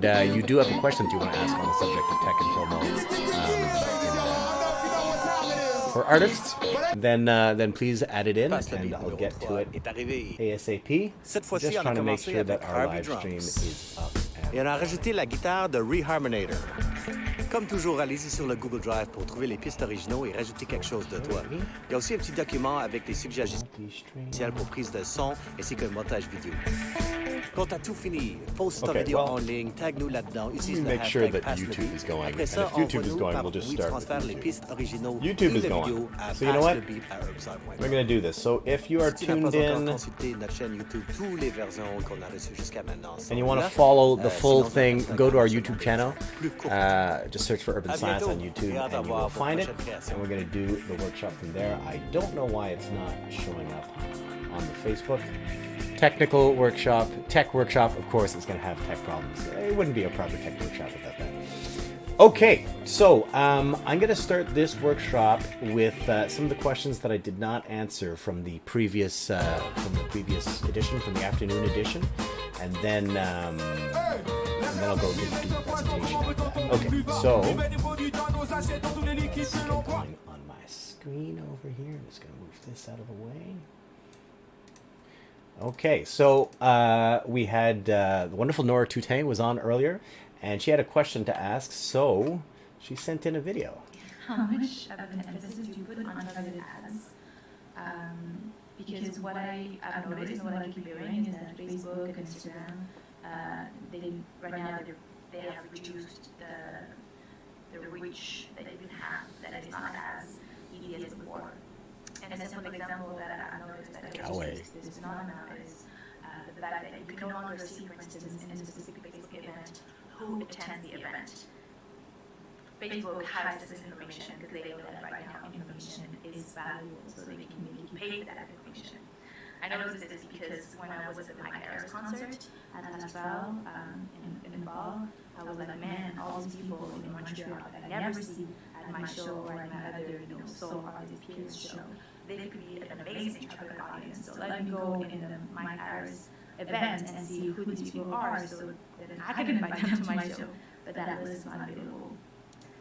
and you do have a question that you want to ask on the subject of tech and promo for artists, then please add it in, and I'll get to it ASAP. Just trying to make sure that our live stream is up. Et on a rajouté la guitare de Reharmonator. Comme toujours, allez-y sur le Google Drive pour trouver les pistes originaux et rajouter quelque chose de toi. Il y a aussi un petit document avec des suggestions pour prise de son ainsi qu'un montage vidéo. Quand t'as tout fini, poste ta vidéo en ligne, tag-nous là-dedans, utilise le hashtag YouTube is going. Après ça, if YouTube is going, we'll just start. transfère les pistes originaux YouTube is going. So you know what? We're going to do this. So if you are tuned in notre chaîne YouTube, toutes les versions qu'on a reçues jusqu'à maintenant. and you want to follow the full thing, go to our YouTube channel. Just search for Urban Science on YouTube and you will find it. And we're going to do the workshop from there. I don't know why it's not showing up on the Facebook. Technical workshop, tech workshop, of course, it's going to have tech problems. It wouldn't be a proper tech workshop without that. Okay, so I'm going to start this workshop with some of the questions that I did not answer from the previous edition, from the afternoon edition, and then I'll go do the presentation after that. Okay, so let's get going on my screen over here. I'm just going to move this out of the way. Okay, so we had the wonderful Nora Toutain was on earlier, and she had a question to ask, so she sent in a video. How much of an emphasis do you put on targeted ads? Because what I've noticed and what I keep hearing is that Facebook and Instagram, right now they have reduced the reach that you can have, that is not as easy as before. And a simple example that I noticed that this phenomenon is the fact that you can no longer see, for instance, in a specific Facebook event, who attends the event. Facebook hides this information because they know that right now information is valuable, so they can make you pay for that information. I noticed this because when I was at the Mike Harris concert at La Salle in the fall, I was like, man, all these people in Montreal that I never see at my show or at my other, soul artist peers show, they could be an amazing target audience. So let me go in the Mike Harris event and see who these people are, so that I can invite them to my show. But that list is not available.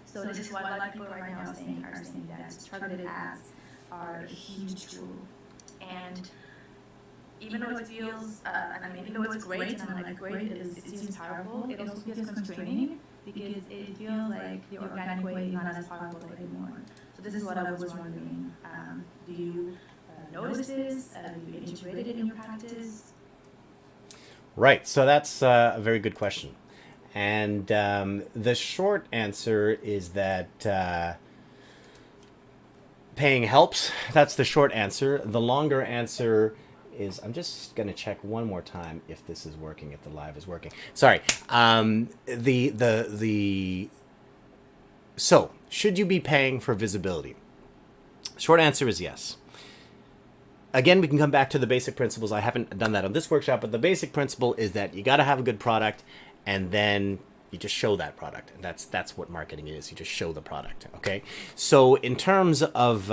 So this is why a lot of people right now are saying that targeted ads are a huge tool. And even though it feels, even though it's great, and I'm like, great, it seems powerful, it also feels constraining because it feels like the organic way is not as powerful anymore. So this is what I was wondering. Do you notice this? Do you integrate it in your practice? Right, so that's a very good question. And the short answer is that paying helps. That's the short answer. The longer answer is, I'm just going to check one more time if this is working, if the live is working. Sorry. So, should you be paying for visibility? Short answer is yes. Again, we can come back to the basic principles. I haven't done that on this workshop, but the basic principle is that you got to have a good product, and then you just show that product. And that's what marketing is. You just show the product, okay? So in terms of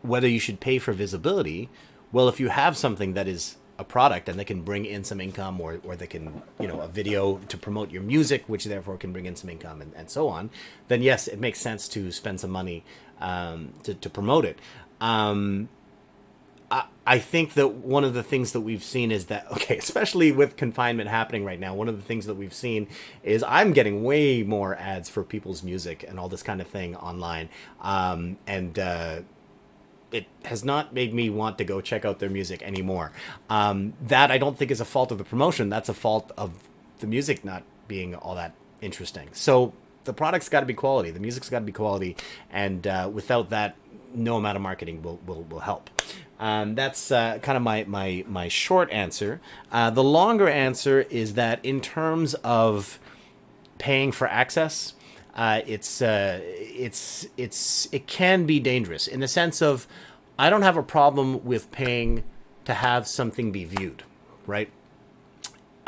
whether you should pay for visibility, well, if you have something that is a product and they can bring in some income, or they can, a video to promote your music, which therefore can bring in some income and so on, then yes, it makes sense to spend some money to promote it. I think that one of the things that we've seen is that, okay, especially with confinement happening right now, one of the things that we've seen is I'm getting way more ads for people's music and all this kind of thing online. It has not made me want to go check out their music anymore. That I don't think is a fault of the promotion. That's a fault of the music not being all that interesting. So the product's got to be quality. The music's got to be quality. And without that, no amount of marketing will help. That's kind of my short answer. The longer answer is that in terms of paying for access, it can be dangerous in the sense of, I don't have a problem with paying to have something be viewed, right?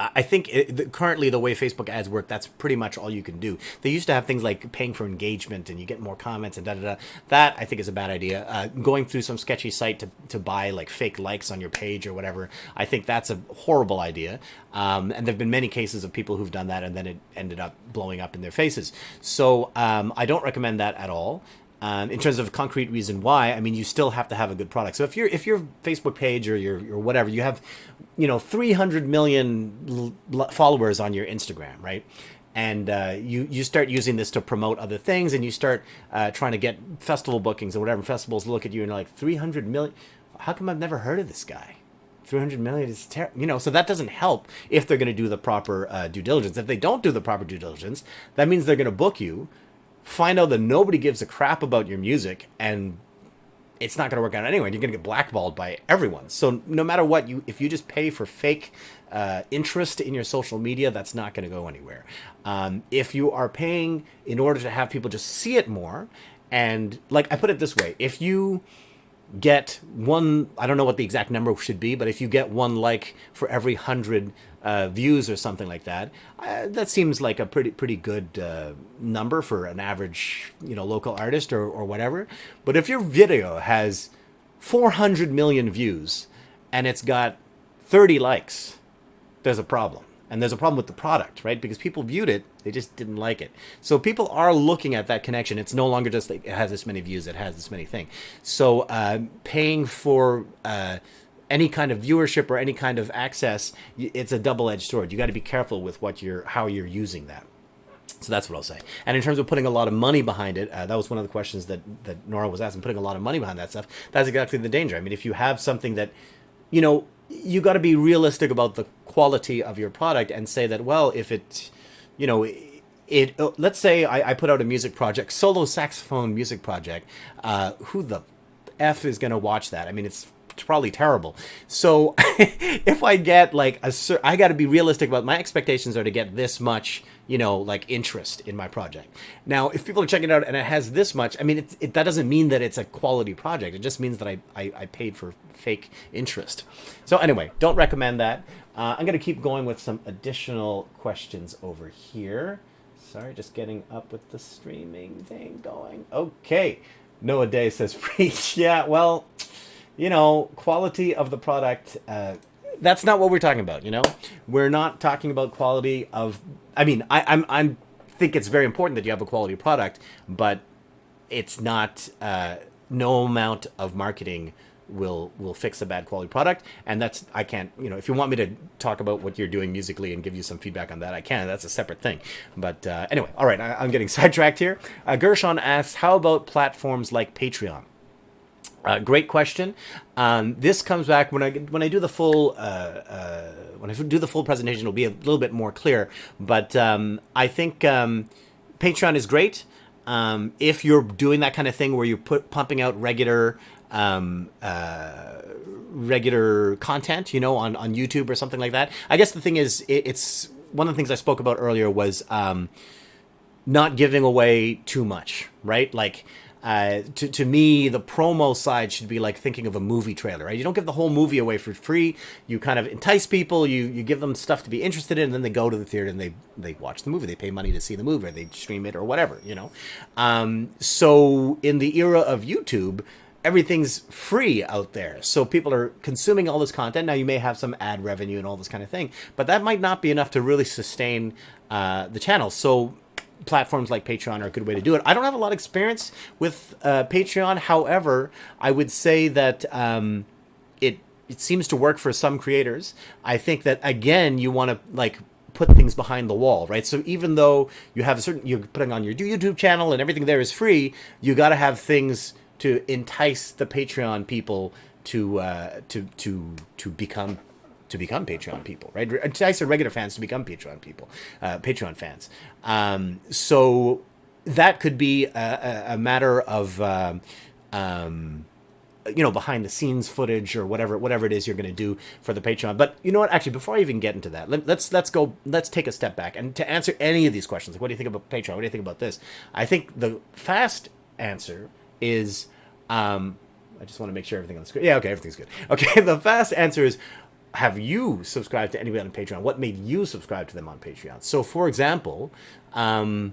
I think currently the way Facebook ads work, that's pretty much all you can do. They used to have things like paying for engagement and you get more comments and da-da-da. That, I think, is a bad idea. Going through some sketchy site to buy like fake likes on your page or whatever, I think that's a horrible idea. And there have been many cases of people who've done that and then it ended up blowing up in their faces. So I don't recommend that at all. In terms of concrete reason why, I mean, you still have to have a good product. So if your Facebook page or your whatever, you have, 300 million followers on your Instagram, right? And you start using this to promote other things, and you start trying to get festival bookings or whatever. Festivals look at you and are like, 300 million? How come I've never heard of this guy? 300 million is terrible. So that doesn't help if they're going to do the proper due diligence. If they don't do the proper due diligence, that means they're going to book you, find out that nobody gives a crap about your music, and it's not going to work out anyway. You're going to get blackballed by everyone. So no matter what, if you just pay for fake interest in your social media, that's not going to go anywhere. If you are paying in order to have people just see it more, and like I put it this way, if you get one, I don't know what the exact number should be, but if you get one like for every 100 views or something like that, that seems like a pretty good number for an average, local artist or whatever. But if your video has 400 million views and it's got 30 likes, there's a problem. And there's a problem with the product, right? Because people viewed it, they just didn't like it. So people are looking at that connection. It's no longer just like it has this many views, it has this many things. So paying for any kind of viewership or any kind of access, it's a double-edged sword. You got to be careful with how you're using that. So that's what I'll say. And in terms of putting a lot of money behind it, that was one of the questions that Nora was asking, putting a lot of money behind that stuff. That's exactly the danger. I mean, if you have something that, you got to be realistic about the quality of your product and say that, well, if it, let's say I put out a music project, solo saxophone music project, who the F is going to watch that? I mean, it's probably terrible. So if I get like I got to be realistic about my expectations are to get this much, like interest in my project. Now, if people are checking it out and it has this much, I mean, that doesn't mean that it's a quality project. It just means that I paid for fake interest. So anyway, don't recommend that. I'm going to keep going with some additional questions over here. Sorry, just getting up with the streaming thing going. Okay. Noah Day says, preach. Yeah, well, quality of the product, that's not what we're talking about, We're not talking about quality of, I mean, I think it's very important that you have a quality product, but it's not, no amount of marketing will fix a bad quality product. And that's, I can't, if you want me to talk about what you're doing musically and give you some feedback on that, I can. That's a separate thing. But anyway, all right, I'm getting sidetracked here. Gershon asks, how about platforms like Patreon? Great question. This comes back when I do the full presentation. It'll be a little bit more clear. But I think Patreon is great if you're doing that kind of thing where you're pumping out regular content, on YouTube or something like that. I guess the thing is, it's one of the things I spoke about earlier was not giving away too much, right? Like. To me, the promo side should be like thinking of a movie trailer, right? You don't give the whole movie away for free. You kind of entice people. You give them stuff to be interested in, and then they go to the theater and they watch the movie. They pay money to see the movie, or they stream it, or whatever, So in the era of YouTube, everything's free out there. So people are consuming all this content. Now you may have some ad revenue and all this kind of thing, but that might not be enough to really sustain the channel. So platforms like Patreon are a good way to do it. I don't have a lot of experience with Patreon. However, I would say that it seems to work for some creators. I think that, again, you want to put things behind the wall, right? So even though you have you're putting on your YouTube channel and everything there is free, you got to have things to entice the Patreon people to become Patreon people, right? Entice the regular fans to become Patreon people, Patreon fans. So that could be a matter of, behind the scenes footage or whatever it is you're going to do for the Patreon. But you know what? Actually, before I even get into that, let's take a step back and to answer any of these questions. Like, what do you think about Patreon? What do you think about this? I think the fast answer is, I just want to make sure everything on the screen. Yeah, okay, everything's good. Okay, the fast answer is, have you subscribed to anybody on Patreon? What made you subscribe to them on Patreon? So, for example, I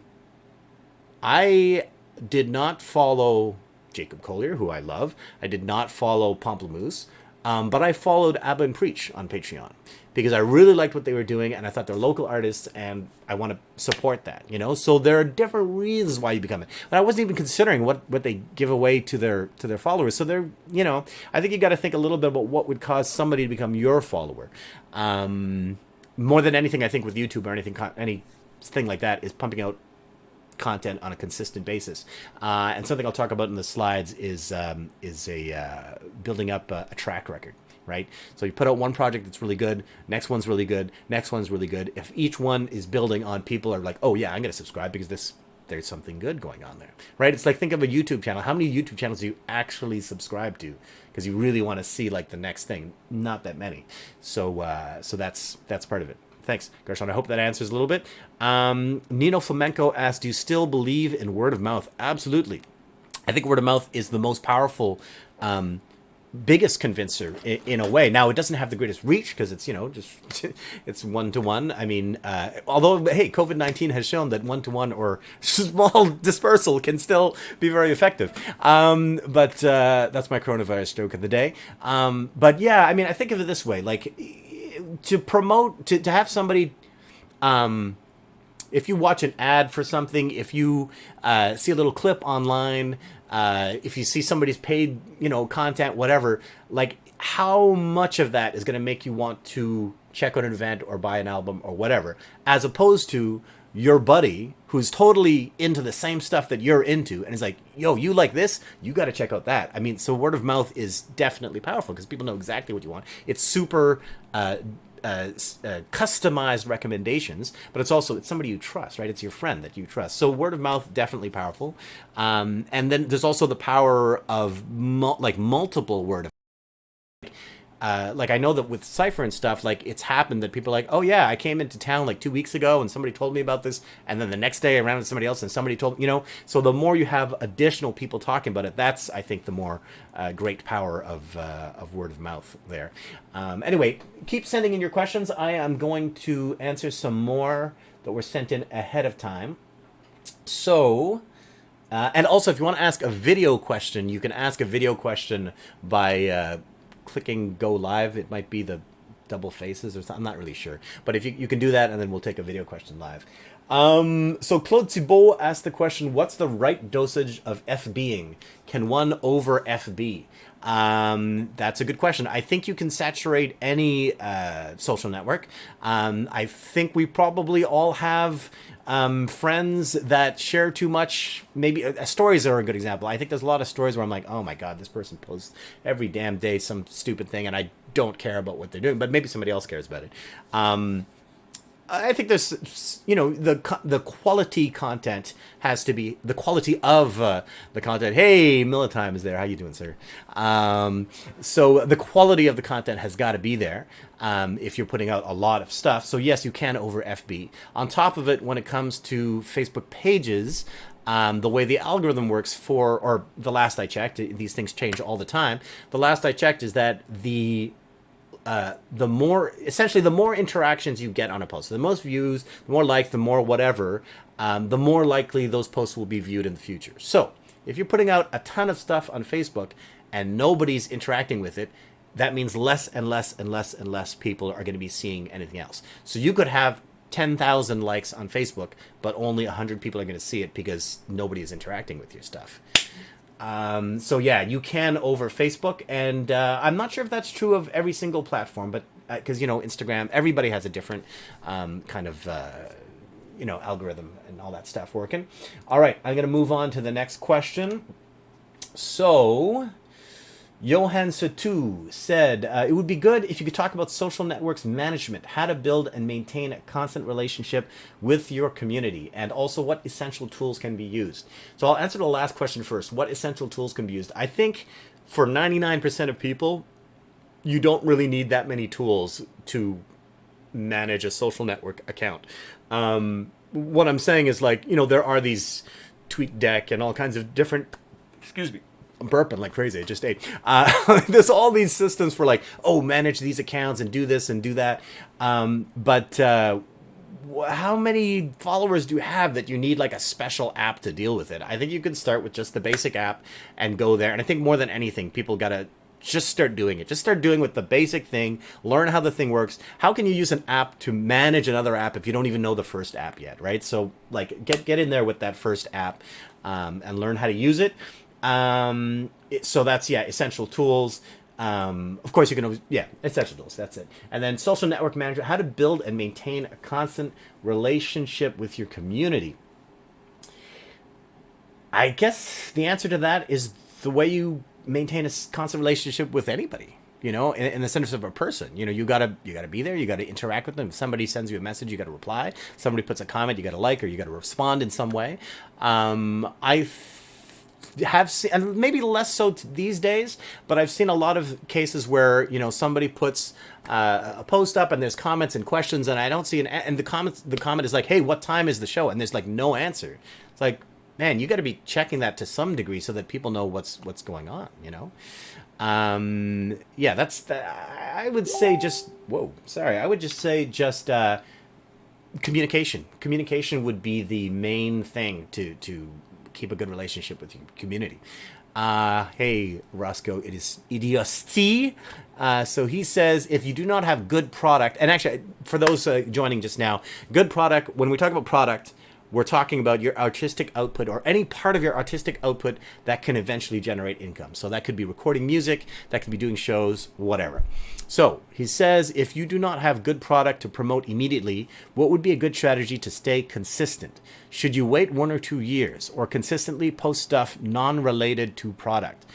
did not follow Jacob Collier, who I love. I did not follow Pomplamoose, but I followed Abba and Preach on Patreon because I really liked what they were doing, and I thought they're local artists, and I want to support that, you know? So there are different reasons why you become it. But I wasn't even considering what they give away to their followers. So they're, you know, I think you got to think a little bit about what would cause somebody to become your follower. More than anything, I think with YouTube or anything like that is pumping out content on a consistent basis, and something I'll talk about in the slides is building up a track record, right? So you put out one project that's really good, next one's really good, next one's really good. If each one is building on, people are like, oh yeah, I'm gonna subscribe because there's something good going on there, right? It's like, think of a YouTube channel. How many YouTube channels do you actually subscribe to because you really want to see like the next thing? Not that many. So that's part of it. Thanks, Gershon. I hope that answers a little bit. Nino Flamenco asked, do you still believe in word of mouth? Absolutely. I think word of mouth is the most powerful, biggest convincer in a way. Now, it doesn't have the greatest reach because it's, you know, just it's one-to-one. I mean, although, hey, COVID-19 has shown that one-to-one or small dispersal can still be very effective. But that's my coronavirus joke of the day. But yeah, I mean, I think of it this way, like, to promote, to have somebody, if you watch an ad for something, if you see a little clip online, if you see somebody's paid, you know, content, whatever, like, how much of that is going to make you want to check out an event or buy an album or whatever, as opposed to your buddy who's totally into the same stuff that you're into and is like, yo, you like this? You got to check out that. I mean, so word of mouth is definitely powerful because people know exactly what you want. It's super customized recommendations, but it's somebody you trust, right? It's your friend that you trust. So word of mouth, definitely powerful. And then there's also the power of multiple word of like, I know that with Cypher and stuff, like, it's happened that people are like, oh yeah, I came into town like 2 weeks ago and somebody told me about this, and then the next day I ran into somebody else and somebody told, you know. So the more you have additional people talking about it, that's, I think, the more great power of word of mouth there. Anyway, keep sending in your questions. I am going to answer some more that were sent in ahead of time. So, and also, if you want to ask a video question, you can ask a video question by clicking go live. It might be the double faces or something. I'm not really sure, but if you can do that, and then we'll take a video question live. So Claude Thibault asked the question, what's the right dosage of FBing? Can one over FB? That's a good question. I think you can saturate any social network. I think we probably all have friends that share too much. Maybe stories are a good example. I think there's a lot of stories where I'm like, oh my God, this person posts every damn day some stupid thing and I don't care about what they're doing, but maybe somebody else cares about it. I think there's, you know, the quality content has to be the quality of the content. Hey, Militime is there. How you doing, sir? So the quality of the content has got to be there if you're putting out a lot of stuff. So yes, you can over FB. On top of it, when it comes to Facebook pages, the way the algorithm works or the last I checked, these things change all the time. The last I checked is that the more interactions you get on a post, so the most views, the more likes, the more whatever, the more likely those posts will be viewed in the future. So if you're putting out a ton of stuff on Facebook and nobody's interacting with it, that means less and less and less and less people are going to be seeing anything else. So you could have 10,000 likes on Facebook, but only 100 people are going to see it because nobody is interacting with your stuff. So yeah, you can over Facebook, and I'm not sure if that's true of every single platform, but because, you know, Instagram, everybody has a different kind of you know, algorithm and all that stuff working. All right, I'm gonna move on to the next question. So Johan Satu said, it would be good if you could talk about social networks management, how to build and maintain a constant relationship with your community, and also what essential tools can be used. So I'll answer the last question first. What essential tools can be used? I think for 99% of people, you don't really need that many tools to manage a social network account. What I'm saying is, like, you know, there are these TweetDeck and all kinds of different, excuse me, I'm burping like crazy. I just ate. There's all these systems for like, oh, manage these accounts and do this and do that. But how many followers do you have that you need like a special app to deal with it? I think you can start with just the basic app and go there. And I think more than anything, people gotta just start doing it. Just start doing with the basic thing. Learn how the thing works. How can you use an app to manage another app if you don't even know the first app yet, right? So like get in there with that first app and learn how to use it. So that's, yeah, essential tools. Of course, you can always, yeah, essential tools. That's it. And then social network management, how to build and maintain a constant relationship with your community. I guess the answer to that is the way you maintain a constant relationship with anybody. You know, in the sense of a person, you know, you gotta be there. You gotta interact with them. If somebody sends you a message, you gotta reply. Somebody puts a comment, you gotta like, or you gotta respond in some way. Have seen, and maybe less so these days, but I've seen a lot of cases where, you know, somebody puts a post up and there's comments and questions, and I don't see and the comment is like, hey, what time is the show? And there's like no answer. It's like, man, you got to be checking that to some degree so that people know what's going on, you know. Yeah, I would say just I would just say just communication. Communication would be the main thing to keep a good relationship with your community. Hey, Roscoe, it is idiocy. So he says, if you do not have good product, and actually, for those joining just now, good product, when we talk about product, we're talking about your artistic output or any part of your artistic output that can eventually generate income. So that could be recording music, that could be doing shows, whatever. So he says, if you do not have good product to promote immediately, what would be a good strategy to stay consistent? Should you wait 1 or 2 years or consistently post stuff non-related to product?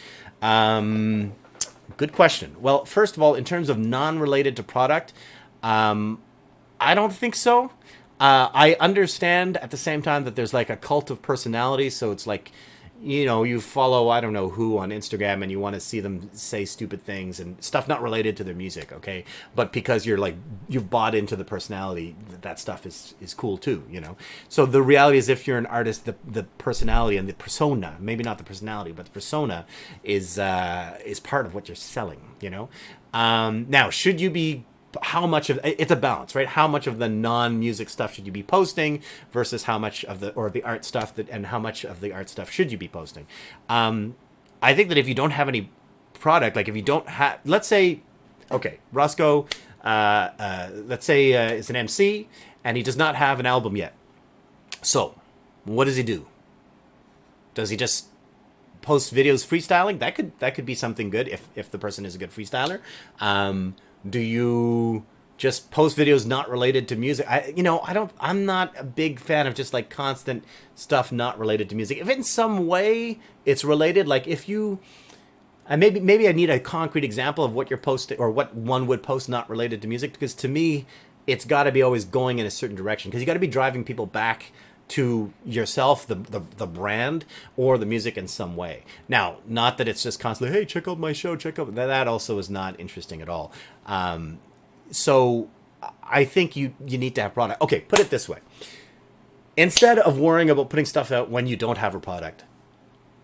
Good question. Well, first of all, in terms of non-related to product, I don't think so. I understand at the same time that there's like a cult of personality. So it's like, you know, you follow, I don't know who on Instagram and you want to see them say stupid things and stuff not related to their music. Okay. But because you're like, you've bought into the personality, that stuff is cool too, you know? So the reality is if you're an artist, the personality and the persona, maybe not the personality, but the persona is part of what you're selling, you know? Now, should you be, how much of it's a balance, right? How much of the non-music stuff should you be posting versus how much of the art stuff and how much of the art stuff should you be posting? I think that if you don't have any product, like if you don't have, let's say, okay, Roscoe, let's say is an MC and he does not have an album yet. So what does he do? Does he just post videos freestyling? That could be something good if the person is a good freestyler. Do you just post videos not related to music? I'm not a big fan of just like constant stuff not related to music. If in some way it's related, like if you, and maybe I need a concrete example of what you're posting or what one would post not related to music, because to me, it's got to be always going in a certain direction, because you got to be driving people back to yourself, the brand, or the music in some way. Now, not that it's just constantly, hey, check out my show, check out that. Also is not interesting at all. So I think you need to have product. Okay, put it this way: instead of worrying about putting stuff out when you don't have a product,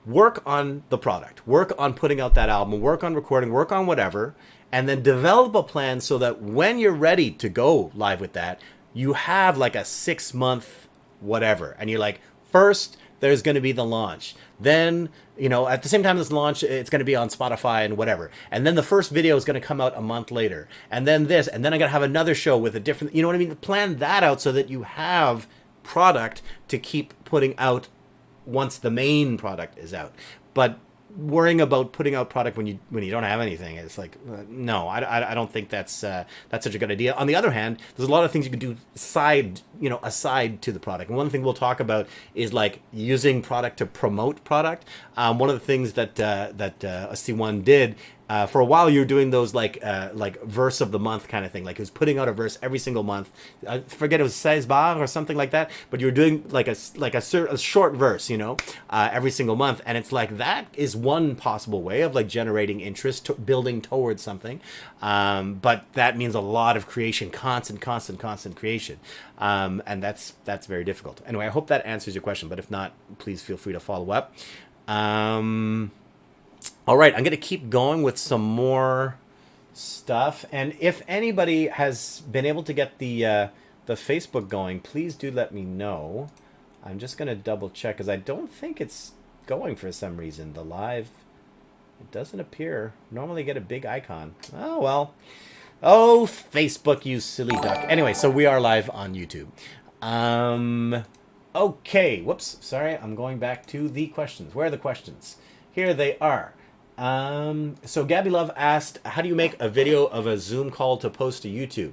work on the product, work on putting out that album, work on recording, work on whatever, and then develop a plan so that when you're ready to go live with that, you have like a 6-month whatever, and you're like, first there's going to be the launch, then at the same time as the launch it's going to be on Spotify and whatever, and then the first video is going to come out a month later, and then this, and then I got to have another show with a different, you know what I mean? Plan that out so that you have product to keep putting out once the main product is out. But worrying about putting out product when you don't have anything, it's like, no, I don't think that's such a good idea. On the other hand, there's a lot of things you can do aside to the product. And one thing we'll talk about is like using product to promote product. One of the things that C1 did, for a while, you were doing those like verse of the month kind of thing. Like it was putting out a verse every single month. I forget, it was 16 bar or something like that. But you were doing like a short verse, every single month. And it's like that is one possible way of like generating interest, building towards something. But that means a lot of creation, constant creation. And that's very difficult. Anyway, I hope that answers your question. But if not, please feel free to follow up. All right, I'm going to keep going with some more stuff. And if anybody has been able to get the Facebook going, please do let me know. I'm just going to double check because I don't think it's going for some reason. The live, it doesn't appear. Normally get a big icon. Oh, well. Oh, Facebook, you silly duck. Anyway, so we are live on YouTube. Okay, whoops, sorry, I'm going back to the questions. Where are the questions? Here they are. So Gabby Love asked, how do you make a video of a Zoom call to post to YouTube?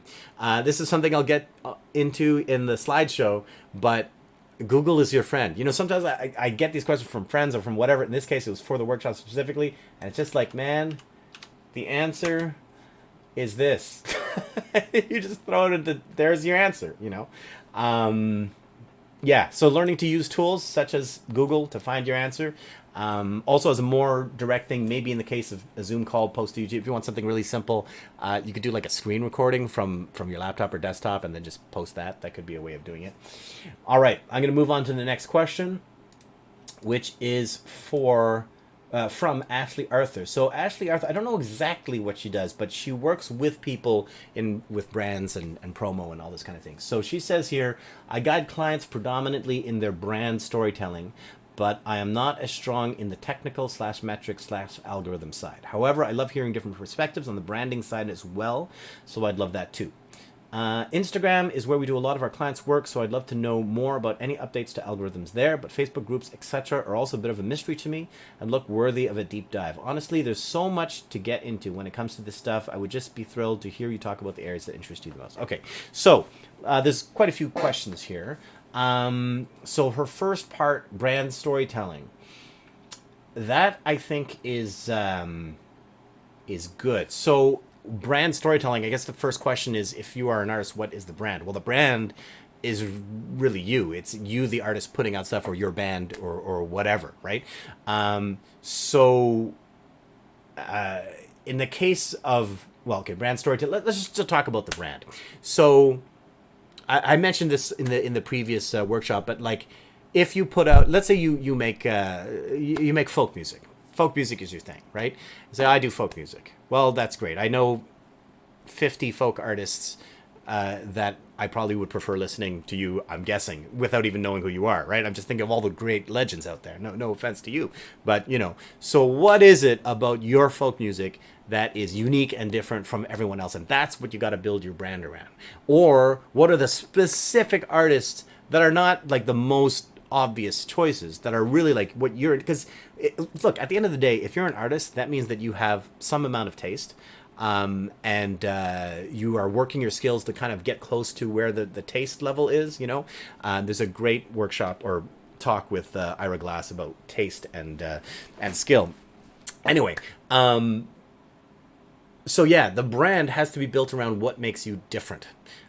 This is something I'll get into in the slideshow, but Google is your friend. You know, sometimes I get these questions from friends or from whatever. In this case, it was for the workshop specifically. And it's just like, man, the answer is this. You just throw it into, there's your answer, you know. Yeah, so learning to use tools such as Google to find your answer. Also, as a more direct thing, maybe in the case of a Zoom call post to YouTube, if you want something really simple, you could do like a screen recording from your laptop or desktop and then just post that. That could be a way of doing it. All right, I'm going to move on to the next question, which is from Ashley Arthur. So Ashley Arthur, I don't know exactly what she does, but she works with people with brands and promo and all this kind of thing. So she says here, I guide clients predominantly in their brand storytelling, but I am not as strong in the technical / metrics / algorithm side. However, I love hearing different perspectives on the branding side as well, so I'd love that too. Instagram is where we do a lot of our clients' work, so I'd love to know more about any updates to algorithms there, but Facebook groups, etc. are also a bit of a mystery to me and look worthy of a deep dive. Honestly, there's so much to get into when it comes to this stuff. I would just be thrilled to hear you talk about the areas that interest you the most. Okay, so there's quite a few questions here. So her first part, brand storytelling, that I think is good. So brand storytelling, I guess the first question is, if you are an artist, what is the brand? Well, the brand is really you. It's you, the artist, putting out stuff, or your band, or whatever, right? In the case of, well, okay, brand storytelling, let's just talk about the brand. So I mentioned this in the previous workshop, but like, if you put out, let's say you make folk music. Folk music is your thing, right? You say, I do folk music. Well, that's great. I know 50 folk artists that I probably would prefer listening to you, I'm guessing, without even knowing who you are, right? I'm just thinking of all the great legends out there. No offense to you, but you know. So what is it about your folk music that is unique and different from everyone else? And that's what you got to build your brand around. Or what are the specific artists that are not like the most obvious choices, that are really like what you're, because look, at the end of the day, if you're an artist, that means that you have some amount of taste, and you are working your skills to kind of get close to where the taste level is, you know. There's a great workshop or talk with Ira Glass about taste and skill. Anyway, so yeah, the brand has to be built around what makes you different.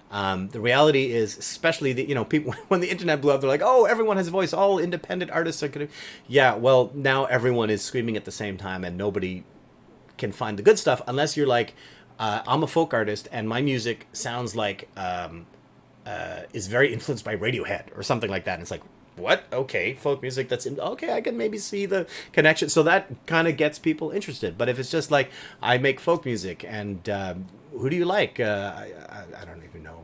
The reality is, especially people, when the internet blew up, they're like, oh, everyone has a voice, all independent artists are gonna, yeah, well, now everyone is screaming at the same time and nobody can find the good stuff unless you're like, I'm a folk artist and my music sounds like is very influenced by Radiohead or something like that. And it's like, what? Okay, folk music, okay, I can maybe see the connection. So that kind of gets people interested. But if it's just like, I make folk music and who do you like? I don't even know,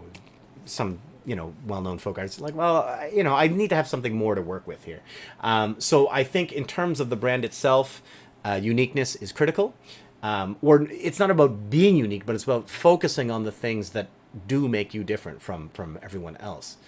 some well-known folk artists. Like, well, I need to have something more to work with here. So I think in terms of the brand itself, uniqueness is critical. Or it's not about being unique, but it's about focusing on the things that do make you different from everyone else.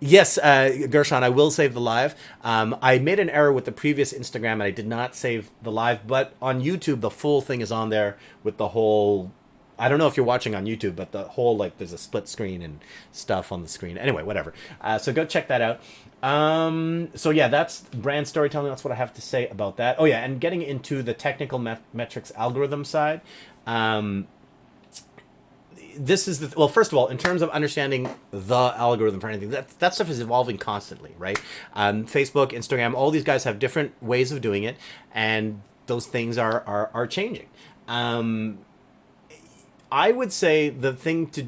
Yes, Gershon, I will save the live. I made an error with the previous Instagram and I did not save the live, but on YouTube, the full thing is on there with the whole, I don't know if you're watching on YouTube, but the whole, like, there's a split screen and stuff on the screen. Anyway, whatever. So go check that out. So yeah, that's brand storytelling. That's what I have to say about that. Oh yeah, and getting into the technical metrics algorithm side. This is well, first of all, in terms of understanding the algorithm for anything, that stuff is evolving constantly, right? Facebook, Instagram, all these guys have different ways of doing it, and those things are changing. I would say the thing to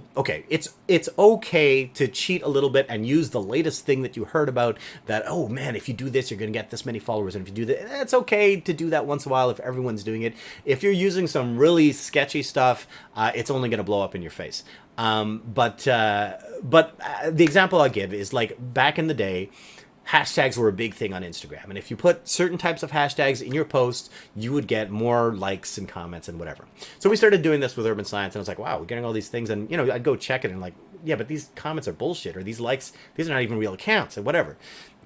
it's okay to cheat a little bit and use the latest thing that you heard about, that, oh man, if you do this you're going to get this many followers, and if you do that, it's okay to do that once in a while if everyone's doing it. If you're using some really sketchy stuff, it's only going to blow up in your face. But the example I'll give is, like, back in the day, hashtags were a big thing on Instagram. And if you put certain types of hashtags in your posts, you would get more likes and comments and whatever. So we started doing this with Urban Science, and I was like, wow, we're getting all these things. And, I'd go check it and, like, yeah, but these comments are bullshit, or these likes, these are not even real accounts, or whatever.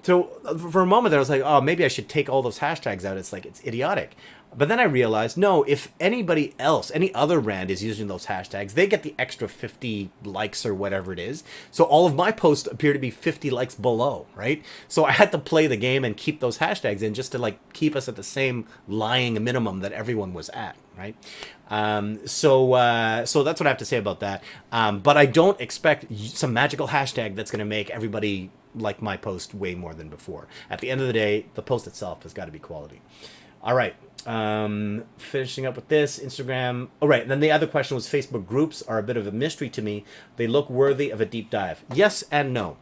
So for a moment there, I was like, oh, maybe I should take all those hashtags out. It's like, it's idiotic. But then I realized, no, if anybody else, any other brand is using those hashtags, they get the extra 50 likes or whatever it is. So all of my posts appear to be 50 likes below, right? So I had to play the game and keep those hashtags in, just to, like, keep us at the same lying minimum that everyone was at, right? So that's what I have to say about that. But I don't expect some magical hashtag that's going to make everybody like my post way more than before. At the end of the day, the post itself has got to be quality. All right. Finishing up with this, Instagram. Oh, right. And then the other question was, Facebook groups are a bit of a mystery to me. They look worthy of a deep dive. Yes and no.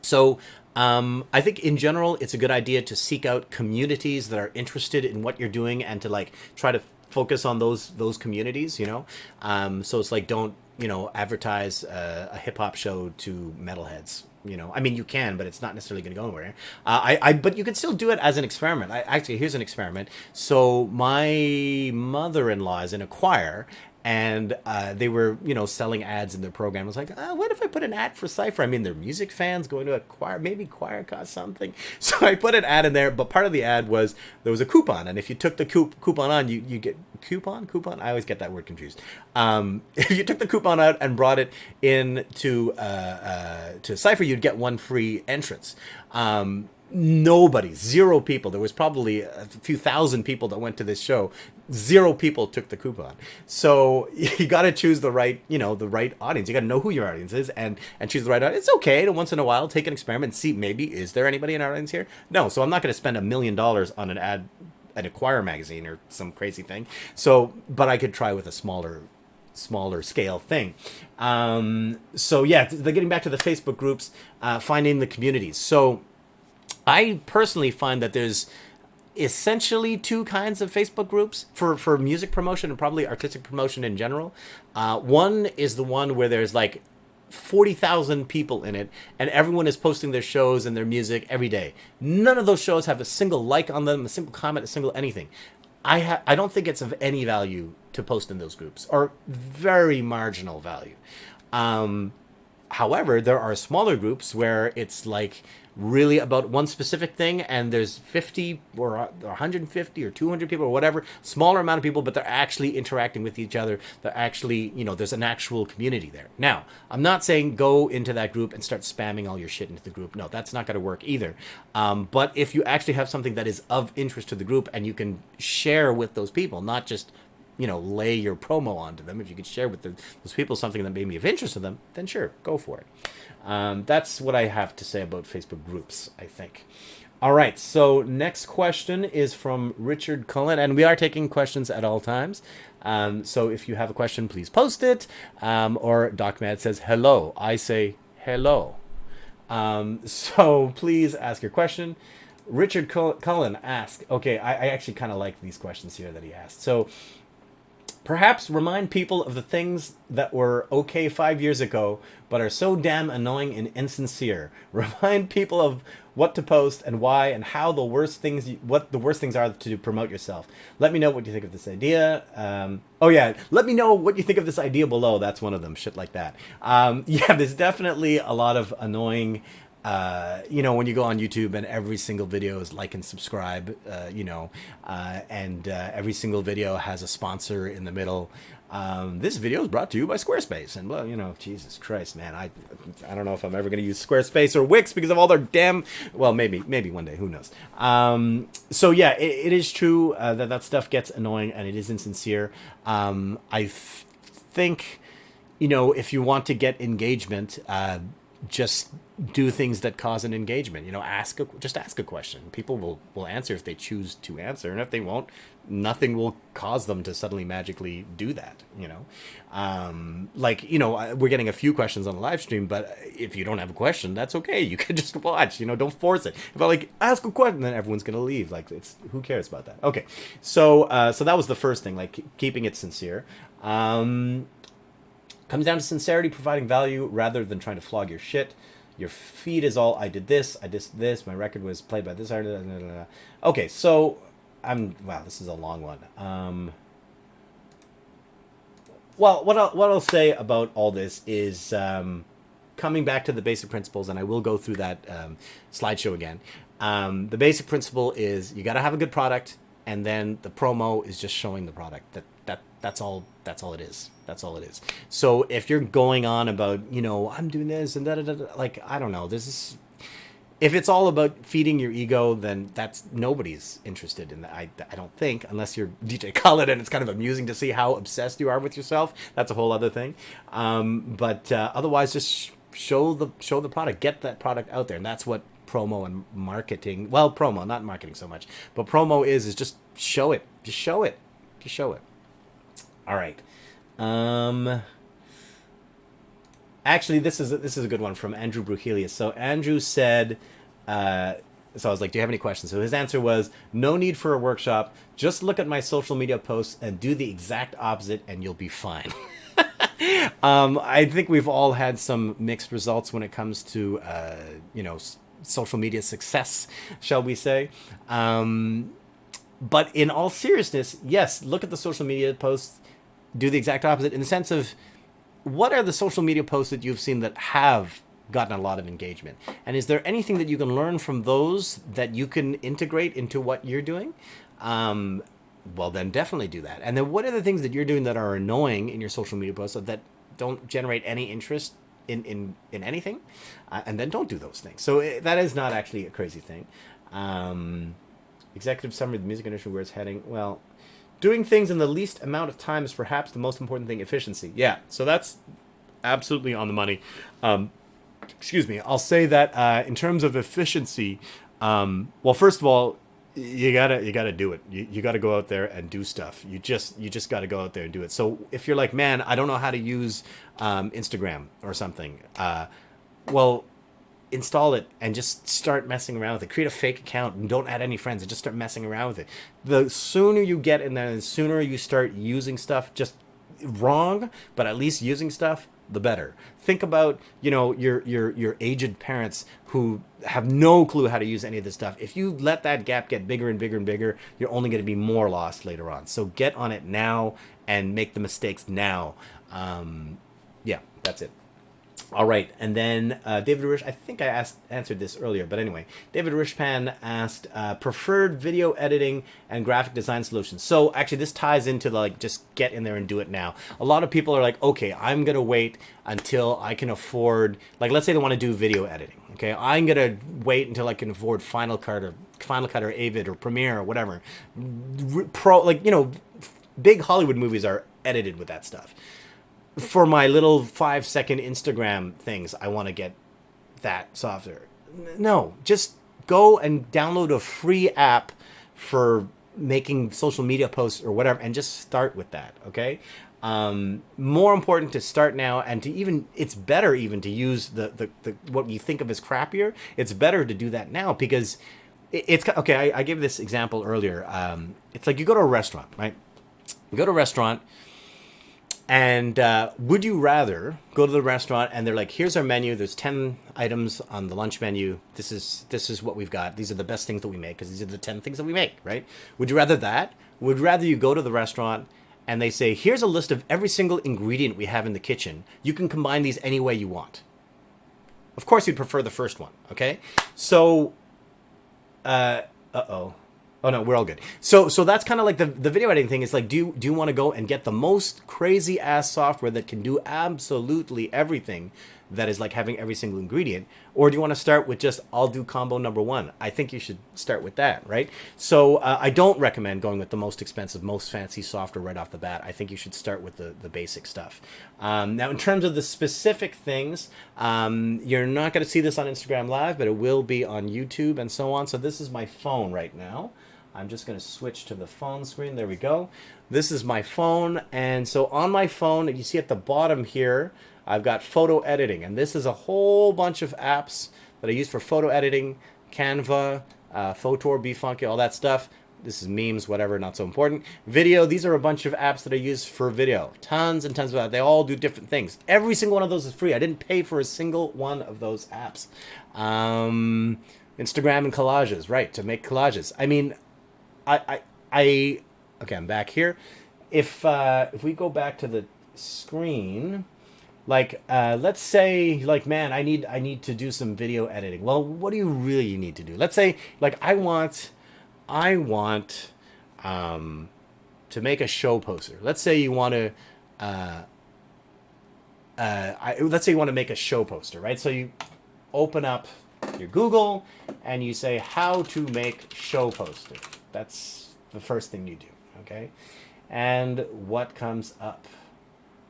So I think in general, it's a good idea to seek out communities that are interested in what you're doing, and to, like, try to focus on those communities, So it's like, don't, advertise a hip hop show to metalheads. I mean, you can, but it's not necessarily going to go anywhere. But you can still do it as an experiment. Actually, here's an experiment. So my mother-in-law is in a choir, and they were, selling ads in their program. I was like, what if I put an ad for Cypher? I mean, they're music fans going to a choir. Maybe choir costs something. So I put an ad in there, but part of the ad was, there was a coupon, and if you took the coupon on, you get coupon. I always get that word confused. If you took the coupon out and brought it in to Cypher, you'd get one free entrance. Nobody, 0 people. There was probably a few thousand people that went to this show. 0 people took the coupon. So you got to choose the right, the right audience. You got to know who your audience is, and choose the right audience. It's okay to once in a while take an experiment and see, maybe, is there anybody in our audience here? No. So I'm not going to spend $1 million on an ad at a choir magazine or some crazy thing. So, but I could try with a smaller scale thing. So yeah, getting back to the Facebook groups, finding the communities. So I personally find that there's essentially 2 kinds of Facebook groups for music promotion and probably artistic promotion in general. One is the one where there's like 40,000 people in it, and everyone is posting their shows and their music every day. None of those shows have a single like on them, a single comment, a single anything. I don't think it's of any value to post in those groups, or very marginal value. However, there are smaller groups where it's like really about one specific thing, and there's 50 or 150 or 200 people or whatever, smaller amount of people, but they're actually interacting with each other. They're actually, there's an actual community there. Now, I'm not saying go into that group and start spamming all your shit into the group. No, that's not going to work either. But if you actually have something that is of interest to the group, and you can share with those people, not just lay your promo onto them. If you could share with those people something that may be of interest to them, then sure, go for it. That's what I have to say about Facebook groups, I think. All right, so next question is from Richard Cullen, and we are taking questions at all times. So if you have a question, please post it. Or DocMad says hello. I say hello. So please ask your question. Richard Cullen asked, okay, I actually kind of like these questions here that he asked. So, perhaps remind people of the things that were okay 5 years ago, but are so damn annoying and insincere. Remind people of what to post and why, and how what the worst things are to promote yourself. Let me know what you think of this idea. Let me know what you think of this idea below. That's one of them. Shit like that. There's definitely a lot of annoying. When you go on YouTube and every single video is like and subscribe, and every single video has a sponsor in the middle. This video is brought to you by Squarespace, and Jesus Christ, man, I don't know if I'm ever going to use Squarespace or Wix because of all their damn. Well, maybe one day, who knows? It is true that stuff gets annoying and it is insincere. I think, if you want to get engagement. just do things that cause an engagement. You know, just ask a question. People will answer if they choose to answer, and if they won't, nothing will cause them to suddenly magically do that. You know, like, you know, we're getting a few questions on the live stream, but if you don't have a question, that's okay. You can just watch. You know, don't force it. If I like ask a question, then everyone's gonna leave. Like, it's who cares about that? Okay, so so that was the first thing, like keeping it sincere. Comes down to sincerity, providing value rather than trying to flog your shit. Your feed is all, I did this, this, my record was played by this artist. Okay, so wow, this is a long one. Well, what I'll say about all this is coming back to the basic principles, and I will go through that slideshow again. The basic principle is you got to have a good product, and then the promo is just showing the product. That's all it is. That's all it is. So if you're going on about, you know, I'm doing this and like, I don't know, if it's all about feeding your ego, then that's nobody's interested in that. I don't think, unless you're DJ Khaled and it's kind of amusing to see how obsessed you are with yourself. That's a whole other thing. But otherwise, just show the product, get that product out there, and that's what promo and marketing. Well, promo, not marketing so much, but promo is just show it. Just show it. Just show it. All right. Actually, this is a good one from Andrew Bruchelius. So Andrew said, so I was like, do you have any questions? So his answer was, no need for a workshop. Just look at my social media posts and do the exact opposite and you'll be fine. I think we've all had some mixed results when it comes to, you know, social media success, shall we say. But in all seriousness, yes, look at the social media posts, do the exact opposite in the sense of, what are the social media posts that you've seen that have gotten a lot of engagement? And is there anything that you can learn from those that you can integrate into what you're doing? Well, then definitely do that. And then what are the things that you're doing that are annoying in your social media posts that don't generate any interest in anything? And then don't do those things. So that is not actually a crazy thing. Executive summary of the music industry, where it's heading. Well, doing things in the least amount of time is perhaps the most important thing. Efficiency. Yeah, so that's absolutely on the money. Excuse me. I'll say that in terms of efficiency, well, first of all, you gotta do it. You gotta go out there and do stuff. You just gotta go out there and do it. So if you're like, man, I don't know how to use Instagram or something, well, install it and just start messing around with it. Create a fake account and don't add any friends and just start messing around with it. The sooner you get in there, the sooner you start using stuff just wrong, but at least using stuff, the better. Think about, you know, your aged parents who have no clue how to use any of this stuff. If you let that gap get bigger and bigger and bigger, you're only going to be more lost later on. So get on it now and make the mistakes now. Yeah, that's it. All right, and then David Rish, I think I answered this earlier, but anyway, David Rishpan asked preferred video editing and graphic design solutions. So actually, this ties into like just get in there and do it now. A lot of people are like, okay, I'm gonna wait until I can afford, like, let's say they want to do video editing. Okay, I'm gonna wait until I can afford Final Cut or Avid or Premiere or whatever. Like, you know, big Hollywood movies are edited with that stuff. For my little 5-second Instagram things, I want to get that software. No, just go and download a free app for making social media posts or whatever, and just start with that, okay? More important to start now, and to even, it's better even to use the what you think of as crappier. It's better to do that now, because it's okay. I gave this example earlier. It's like you go to a restaurant, right? You go to a restaurant, and would you rather go to the restaurant and they're like, here's our menu, there's 10 items on the lunch menu, this is what we've got, these are the best things that we make because these are the 10 things that we make, right? Would you rather that? Would you rather you go to the restaurant and they say, here's a list of every single ingredient we have in the kitchen, you can combine these any way you want? Of course you'd prefer the first one, okay? So, oh no, we're all good. So that's kind of like the video editing thing. Is like, do you want to go and get the most crazy ass software that can do absolutely everything? that is like having every single ingredient? Or do you want to start with just, I'll do combo number one? I think you should start with that, right? So I don't recommend going with the most expensive, most fancy software right off the bat. I think you should start with the basic stuff. Now, in terms of the specific things, you're not going to see this on Instagram Live, but it will be on YouTube and so on. So this is my phone right now. I'm just going to switch to the phone screen. There we go. This is my phone. And so on my phone, you see at the bottom here, I've got photo editing. And this is a whole bunch of apps that I use for photo editing, Canva, Photor, BeFunky, all that stuff. This is memes, whatever, not so important. Video, these are a bunch of apps that I use for video. Tons and tons of apps. They all do different things. Every single one of those is free. I didn't pay for a single one of those apps. Instagram and collages, right, to make collages. I mean, okay, I'm back here. If we go back to the screen, like let's say, like, man, I need to do some video editing. Well, what do you really need to do? Let's say, like, I want to make a show poster. Let's say you want to let's say you want to make a show poster, right? So you open up your Google and you say how to make show poster. That's the first thing you do, okay? And what comes up?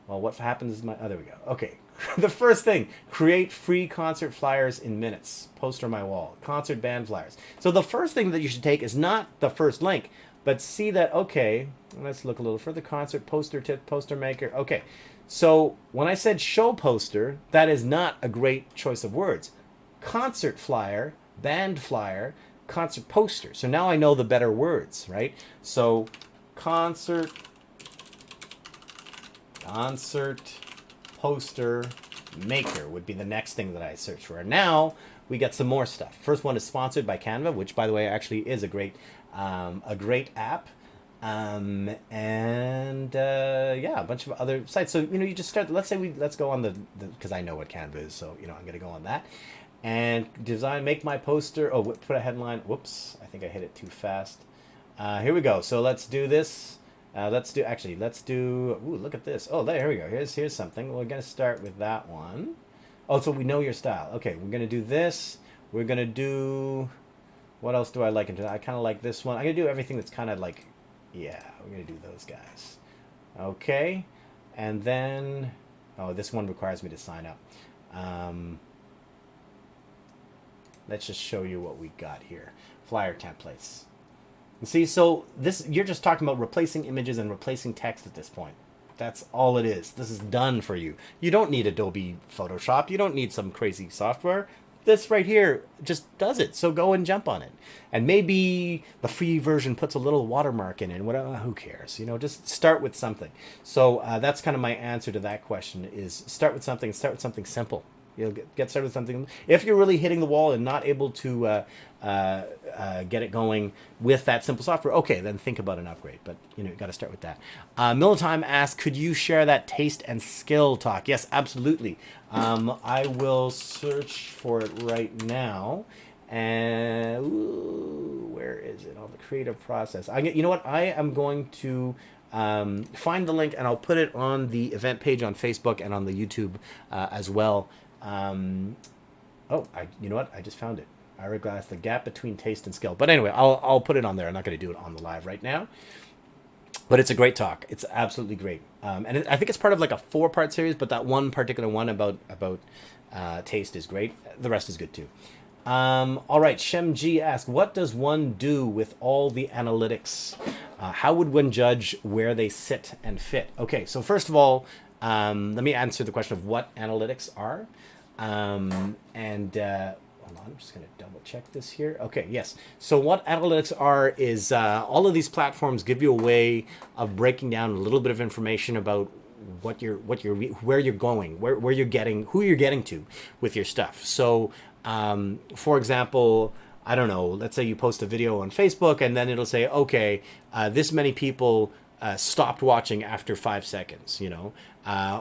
Well, what happens is there we go. Okay, the first thing, create free concert flyers in minutes. Poster my wall, concert band flyers. So the first thing that you should take is not the first link, but see that, okay, let's look a little further. Concert poster tip, poster maker. Okay, so when I said show poster, that is not a great choice of words. Concert flyer, band flyer, concert poster. So now I know the better words, right? So concert poster maker would be the next thing that I search for. And now we get some more stuff. First one is sponsored by Canva, which, by the way, actually is a great app. Yeah, a bunch of other sites. So, you just start, let's go on because I know what Canva is. So, I'm going to go on that. And make my poster. Oh, put a headline. Whoops, I think I hit it too fast. Here we go. So let's do this. Let's do. Ooh, look at this. Oh, here we go. Here's something. We're gonna start with that one. Oh, so we know your style. Okay, we're gonna do this. We're gonna do. What else do I like? I kind of like this one. I'm gonna do everything that's kind of like. Yeah, we're gonna do those guys. Okay, and then. Oh, this one requires me to sign up. Let's just show you what we got here. Flyer templates. See, so you're just talking about replacing images and replacing text at this point. That's all it is. This is done for you. You don't need Adobe Photoshop. You don't need some crazy software. This right here just does it. So go and jump on it. And maybe the free version puts a little watermark in it. Whatever, who cares? Just start with something. So that's kind of my answer to that question is start with something simple. Get started with something. If you're really hitting the wall and not able to get it going with that simple software, okay, then think about an upgrade. But you got to start with that. Militime asks, could you share that taste and skill talk? Yes, absolutely. I will search for it right now. And where is it? On the creative process. You know what? I am going to find the link and I'll put it on the event page on Facebook and on the YouTube as well. You know what? I just found it. Hourglass, the gap between taste and skill. But anyway, I'll put it on there. I'm not going to do it on the live right now. But it's a great talk. It's absolutely great. And I think it's part of like a 4-part series, but that one particular one about taste is great. The rest is good too. All right, Shem G asks, what does one do with all the analytics? How would one judge where they sit and fit? Okay, so first of all, let me answer the question of what analytics are. Hold on, I'm just going to double check this here. Okay, yes. So what analytics are is all of these platforms give you a way of breaking down a little bit of information about where you're going, where you're getting, who you're getting to with your stuff. So, for example, I don't know, let's say you post a video on Facebook and then it'll say, okay, this many people stopped watching after 5 seconds,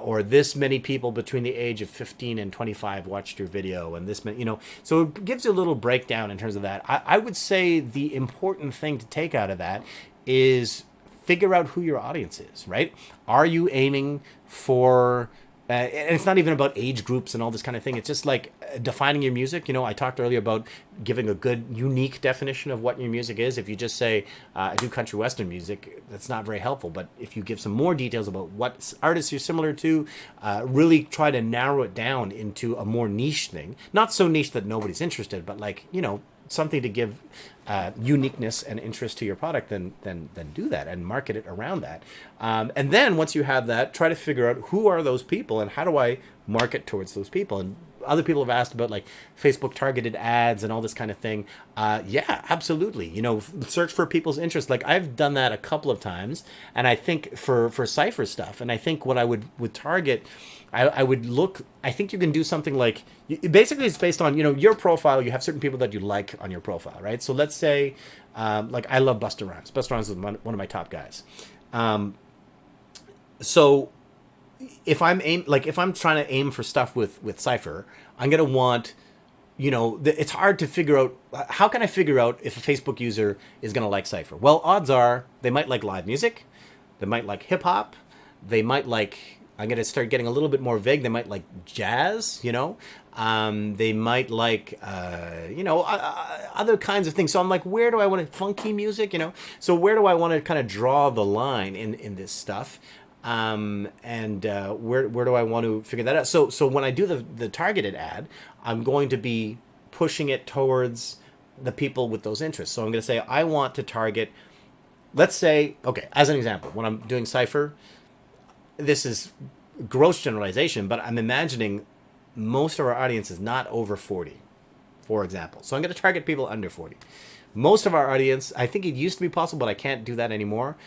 or this many people between the age of 15 and 25 watched your video, and this many, so it gives you a little breakdown in terms of that. I would say the important thing to take out of that is figure out who your audience is, right? Are you aiming for and it's not even about age groups and all this kind of thing. It's just like defining your music. You know, I talked earlier about giving a good, unique definition of what your music is. If you just say, I do country western music, that's not very helpful. But if you give some more details about what artists you're similar to, really try to narrow it down into a more niche thing. Not so niche that nobody's interested, but like, you know, something to give uniqueness and interest to your product, then do that and market it around that. And then once you have that, try to figure out who are those people and how do I market towards those people. And other people have asked about like Facebook targeted ads and all this kind of thing. Yeah, absolutely. You know, search for people's interests. Like I've done that a couple of times, and I think for Cypher stuff, and I think what I would target, I would look, I think you can do something like, basically it's based on, you know, your profile. You have certain people that you like on your profile, right? So let's say, like I love Busta Rhymes. Busta Rhymes is one of my top guys. So if I'm trying to aim for stuff with Cypher, I'm going to want, you know, it's hard to figure out, how can I figure out if a Facebook user is going to like Cypher? Well, odds are they might like live music. They might like hip hop. They might like, I'm going to start getting a little bit more vague. They might like jazz, you know. They might like, you know, other kinds of things. So I'm like, where do I want to, funky music, you know? So where do I want to kind of draw the line in this stuff? Where do I want to figure that out? So when I do the targeted ad, I'm going to be pushing it towards the people with those interests. So I'm going to say, I want to target, let's say, okay, as an example, when I'm doing Cypher, this is gross generalization, but I'm imagining most of our audience is not over 40, for example. So I'm going to target people under 40. Most of our audience, I think it used to be possible, but I can't do that anymore.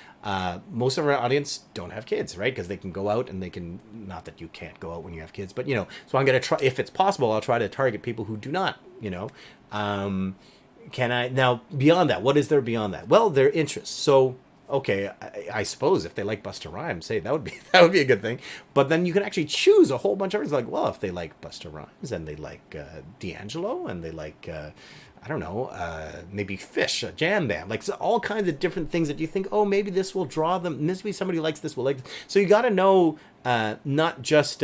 Most of our audience don't have kids, right? Because they can go out and they can, not that you can't go out when you have kids, but, you know, so I'm going to try, if it's possible, I'll try to target people who do not, you know. Can I, now, beyond that, what is there beyond that? Well, their interests. So, okay, I suppose if they like Busta Rhymes, say that would be a good thing. But then you can actually choose a whole bunch of artists. Like, well, if they like Busta Rhymes and they like D'Angelo and they like I don't know, maybe Fish, a jam band, like so all kinds of different things that you think, oh, maybe this will draw them. Maybe somebody who likes this will like this. So you got to know not just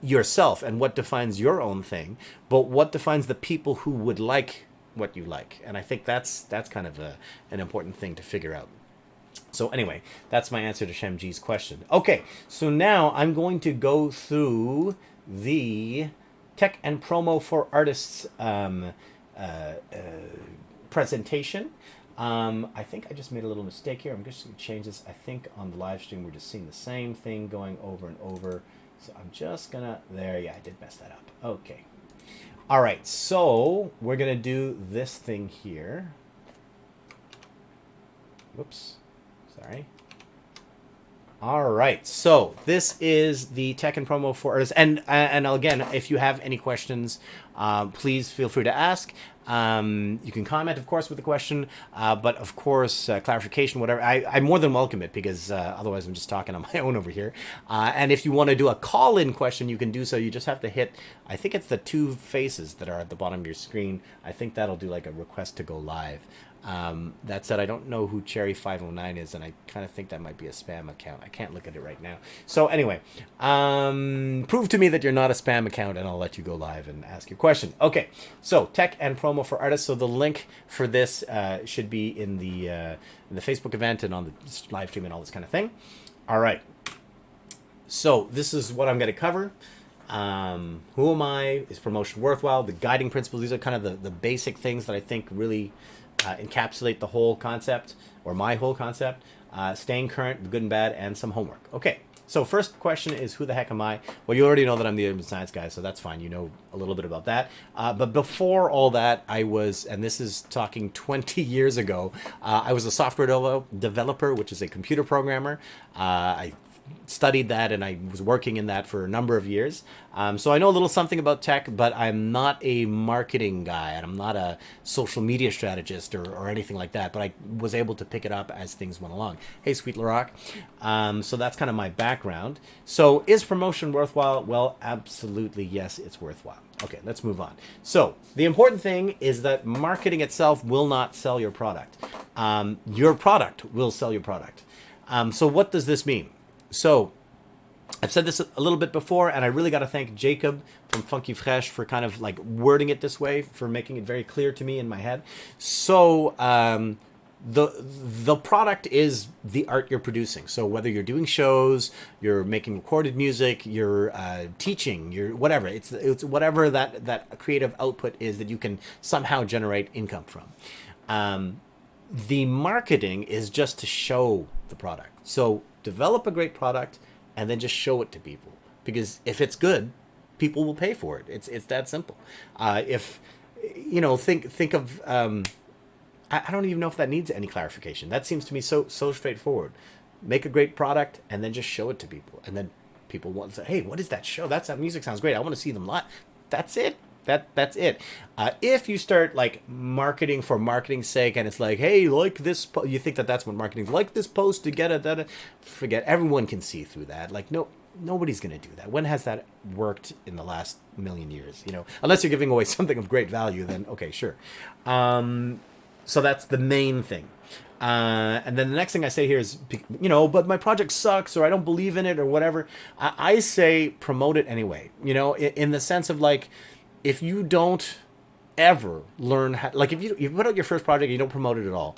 yourself and what defines your own thing, but what defines the people who would like what you like. And I think that's kind of an important thing to figure out. So anyway, that's my answer to Shemji's question. Okay, so now I'm going to go through the Tech and Promo for Artists presentation. I think I just made a little mistake here. I'm just going to change this. I think on the live stream we're just seeing the same thing going over and over. So I'm just going to, there, yeah, I did mess that up. Okay. All right, so we're going to do this thing here. Whoops. Sorry. All right, so this is the Tech and Promo for Artists. And again, if you have any questions, please feel free to ask. You can comment, of course, with the question, but of course, clarification, whatever. I more than welcome it because otherwise I'm just talking on my own over here. And if you want to do a call-in question, you can do so. You just have to hit, I think it's the two faces that are at the bottom of your screen. I think that'll do like a request to go live. That said, I don't know who Cherry509 is, and I kind of think that might be a spam account. I can't look at it right now. So anyway, prove to me that you're not a spam account, and I'll let you go live and ask your question. Okay, so Tech and Promo for Artists. So the link for this should be in the Facebook event and on the live stream and all this kind of thing. All right. So this is what I'm going to cover. Who am I? Is promotion worthwhile? The guiding principles. These are kind of the basic things that I think really encapsulate the whole concept, or my whole concept. Staying current, the good and bad, and some homework. Okay, so first question is, who the heck am I? Well, you already know that I'm the urban science guy, so that's fine. You know a little bit about that. But before all that, I was, and this is talking 20 years ago, I was a software developer, which is a computer programmer. I studied that and I was working in that for a number of years. So I know a little something about tech, but I'm not a marketing guy and I'm not a social media strategist or anything like that, but I was able to pick it up as things went along. Hey, Sweet Larock. So that's kind of my background. So is promotion worthwhile? Well, absolutely, yes, it's worthwhile. Okay, let's move on. So the important thing is that marketing itself will not sell your product. Your product will sell your product. So what does this mean? So I've said this a little bit before, and I really got to thank Jacob from Funky Fresh for kind of like wording it this way, for making it very clear to me in my head. So the product is the art you're producing. So whether you're doing shows, you're making recorded music, you're teaching, you're whatever. It's whatever that creative output is that you can somehow generate income from. The marketing is just to show the product. So develop a great product and then just show it to people, because if it's good, people will pay for it. It's that simple. If you know, think of I don't even know if that needs any clarification. That seems to me so straightforward. Make a great product and then just show it to people, and then people want to say, "Hey, what is that show? That music sounds great. I want to see them live." That's it. That's it. If you start like marketing for marketing's sake, and it's like, hey, like this, you think that's what marketing's like, this post to get it, forget. Everyone can see through that. Like, nobody's gonna do that. When has that worked in the last million years? You know, unless you're giving away something of great value, then okay, sure. So that's the main thing. And then the next thing I say here is, you know, but my project sucks, or I don't believe in it, or whatever. I say promote it anyway. You know, in the sense of like, if you don't ever learn how, like if you put out your first project, you don't promote it at all.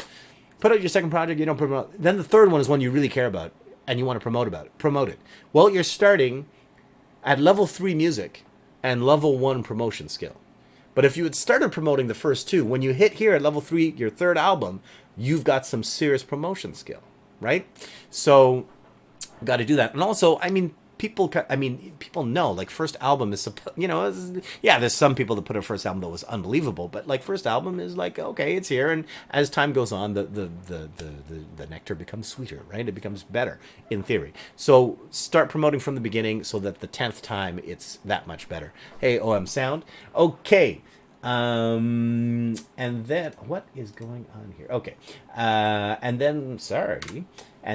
Put out your second project, you don't promote. Then the third one is one you really care about and you want to promote it. Well, you're starting at level 3 music and level 1 promotion skill. But if you had started promoting the first two, when you hit here at level 3, your third album, you've got some serious promotion skill, right? So got to do that. And also, I mean, people know, like, first album is, you know, yeah, there's some people that put a first album that was unbelievable, but like first album is like, okay, it's here, and as time goes on, the nectar becomes sweeter, right? It becomes better in theory. So start promoting from the beginning so that the 10th time it's that much better. Hey, OM Sound. Okay. And then what is going on here? Okay. And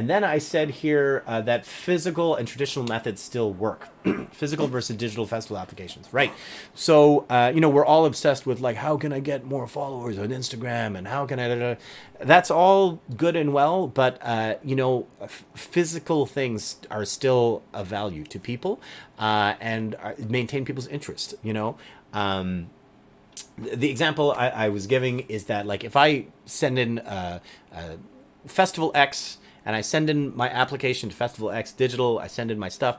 then I said here that physical and traditional methods still work. Physical versus digital festival applications, right? So you know, we're all obsessed with like, how can I get more followers on Instagram, and how can I? That's all good and well, but you know, physical things are still of value to people, and maintain people's interest. You know. The example I was giving is that, like, if I send in Festival X, and I send in my application to Festival X Digital, I send in my stuff,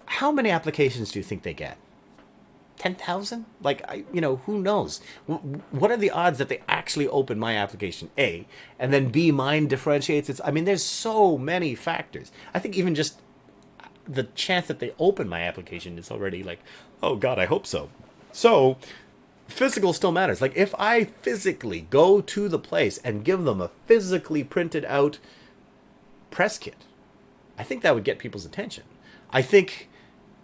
how many applications do you think they get? 10,000? Like, you know, who knows? What are the odds that they actually open my application, A, and then B, mine differentiates its... I mean, there's so many factors. I think even just the chance that they open my application is already like, oh God, I hope so. So physical still matters. Like, if I physically go to the place and give them a physically printed out press kit, I think that would get people's attention. I think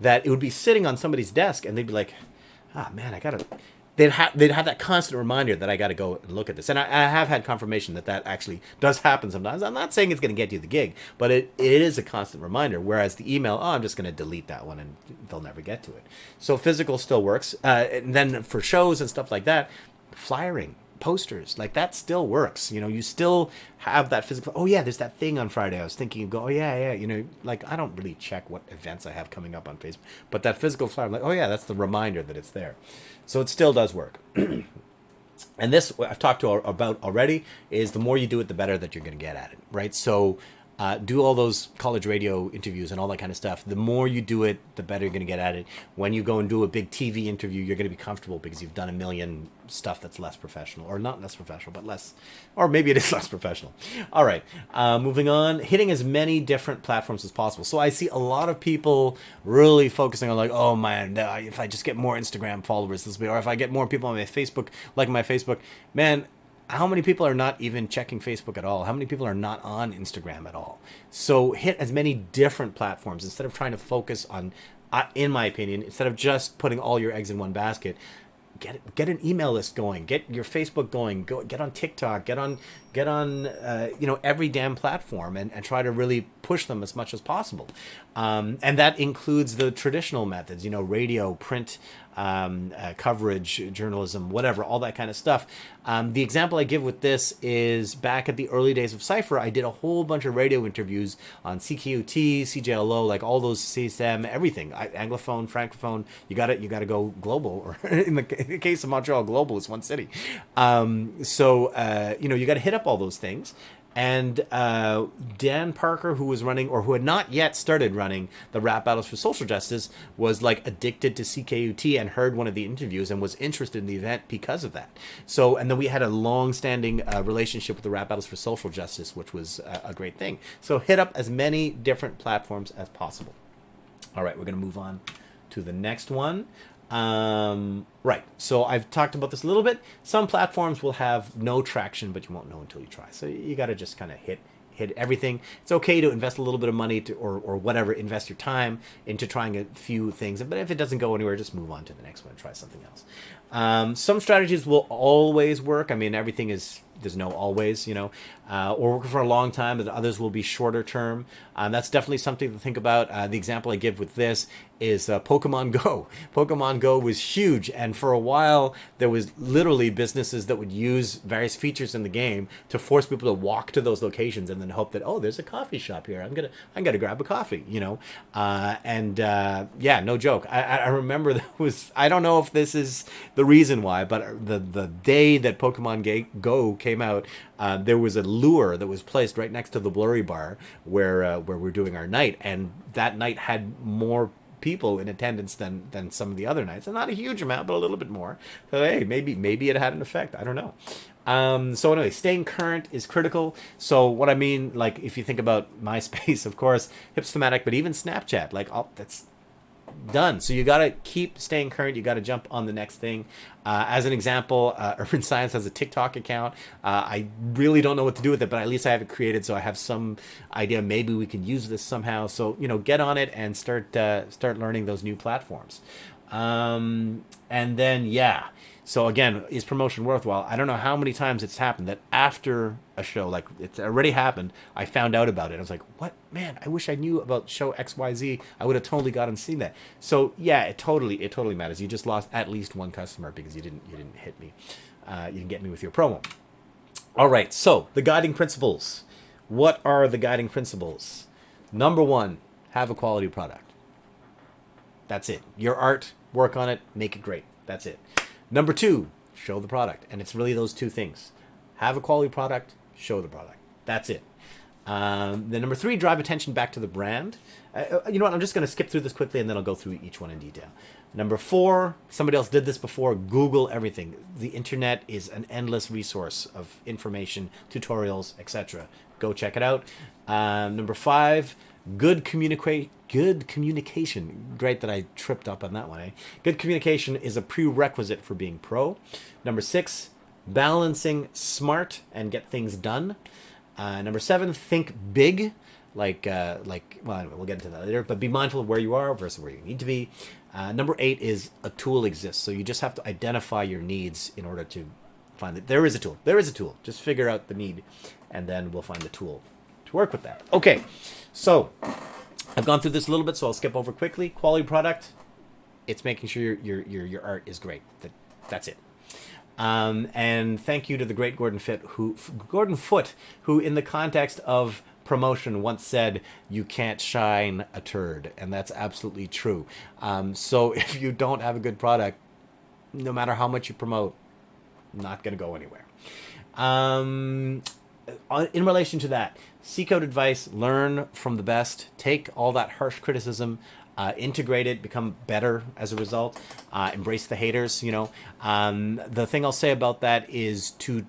that it would be sitting on somebody's desk and they'd be like, ah, man, I gotta... They'd have that constant reminder that I got to go and look at this. And I have had confirmation that actually does happen sometimes. I'm not saying it's going to get you the gig, but it is a constant reminder. Whereas the email, oh, I'm just going to delete that one and they'll never get to it. So physical still works. And then for shows and stuff like that, flyering, posters, like that still works. You know, you still have that physical, oh yeah, there's that thing on Friday. I was thinking of oh yeah. You know, like I don't really check what events I have coming up on Facebook, but that physical flyer, I'm like, oh yeah, that's the reminder that it's there. So it still does work. And this I've talked about already is the more you do it, the better that you're going to get at it, right? So do all those college radio interviews and all that kind of stuff. The more you do it, the better you're going to get at it. When you go and do a big TV interview, you're going to be comfortable because you've done a million stuff that's less professional, or not less professional, but less, or maybe it is less professional. All right, moving on, hitting as many different platforms as possible. So I see a lot of people really focusing on like, oh man, if I just get more Instagram followers, this will be, or if I get more people on my Facebook, like my Facebook, man, how many people are not even checking Facebook at all? How many people are not on Instagram at all? So hit as many different platforms instead of trying to focus on, in my opinion, instead of just putting all your eggs in one basket. Get an email list going. Get your Facebook going. Get on TikTok. Get on you know, every damn platform and try to really push them as much as possible. And that includes the traditional methods, you know, radio, print, coverage, journalism, whatever, all that kind of stuff. The example I give with this is back at the early days of Cypher, I did a whole bunch of radio interviews on CKUT, CJLO, like all those CSM, everything. Anglophone, Francophone, you got to go global, or in the case of Montreal, global is one city. You got to hit up all those things. And Dan Parker, who was running, or who had not yet started running, the Rap Battles for Social Justice, was like addicted to CKUT and heard one of the interviews and was interested in the event because of that. So, and then we had a long-standing relationship with the Rap Battles for Social Justice, which was a great thing. So hit up as many different platforms as possible. All right, we're going to move on to the next one. Right, so I've talked about this a little bit. Some platforms will have no traction, but you won't know until you try. So you got to just kind of hit everything. It's okay to invest a little bit of money or whatever, invest your time into trying a few things. But if it doesn't go anywhere, just move on to the next one and try something else. Some strategies will always work. I mean, there's no always, or work for a long time, but others will be shorter term. That's definitely something to think about. The example I give with this is Pokemon Go. Pokemon Go was huge, and for a while there was literally businesses that would use various features in the game to force people to walk to those locations and then hope that, oh, there's a coffee shop here. I'm gonna grab a coffee, yeah, no joke. I remember there was, I don't know if this is the reason why, but the day that Pokemon Go came out, there was a lure that was placed right next to the blurry bar where we're doing our night, and that night had more people in attendance than some of the other nights, and not a huge amount, but a little bit more. So hey, maybe it had an effect. I don't know. So anyway, staying current is critical. So what I mean, like if you think about MySpace, of course, Hipstamatic, but even Snapchat, like that's done. So you got to keep staying current. You got to jump on the next thing. As an example, Urban Science has a TikTok account. I really don't know what to do with it, but at least I have it created, so I have some idea. Maybe we can use this somehow. So get on it and start learning those new platforms. And then so again, is promotion worthwhile? I don't know how many times it's happened that after a show, like it's already happened, I found out about it. I was like, what? Man, I wish I knew about show XYZ. I would have totally gone and seen that. So yeah, it totally matters. You just lost at least one customer because you didn't hit me. You didn't get me with your promo. All right, so the guiding principles. What are the guiding principles? Number 1, have a quality product. That's it. Your art, work on it, make it great. That's it. Number 2, show the product. And it's really those two things. Have a quality product, show the product. That's it. Then number 3, drive attention back to the brand. You know what? I'm just going to skip through this quickly and then I'll go through each one in detail. Number 4, somebody else did this before. Google everything. The internet is an endless resource of information, tutorials, etc. Go check it out. Number 5, good communication. Great that I tripped up on that one. Good communication is a prerequisite for being pro. Number 6, balancing smart and get things done. Number 7, think big. Well, anyway, we'll get into that later. But be mindful of where you are versus where you need to be. Number 8 is a tool exists. So you just have to identify your needs in order to find it. There is a tool. Just figure out the need, and then we'll find the tool to work with that. Okay, so I've gone through this a little bit, so I'll skip over quickly. Quality product. It's making sure your art is great. That's it. And thank you to the great Gordon Foote, who in the context of promotion once said, "You can't shine a turd," and that's absolutely true. So if you don't have a good product, no matter how much you promote, not going to go anywhere. In relation to that, seek out advice, learn from the best, take all that harsh criticism, integrate it, become better as a result, embrace the haters. The thing I'll say about that is to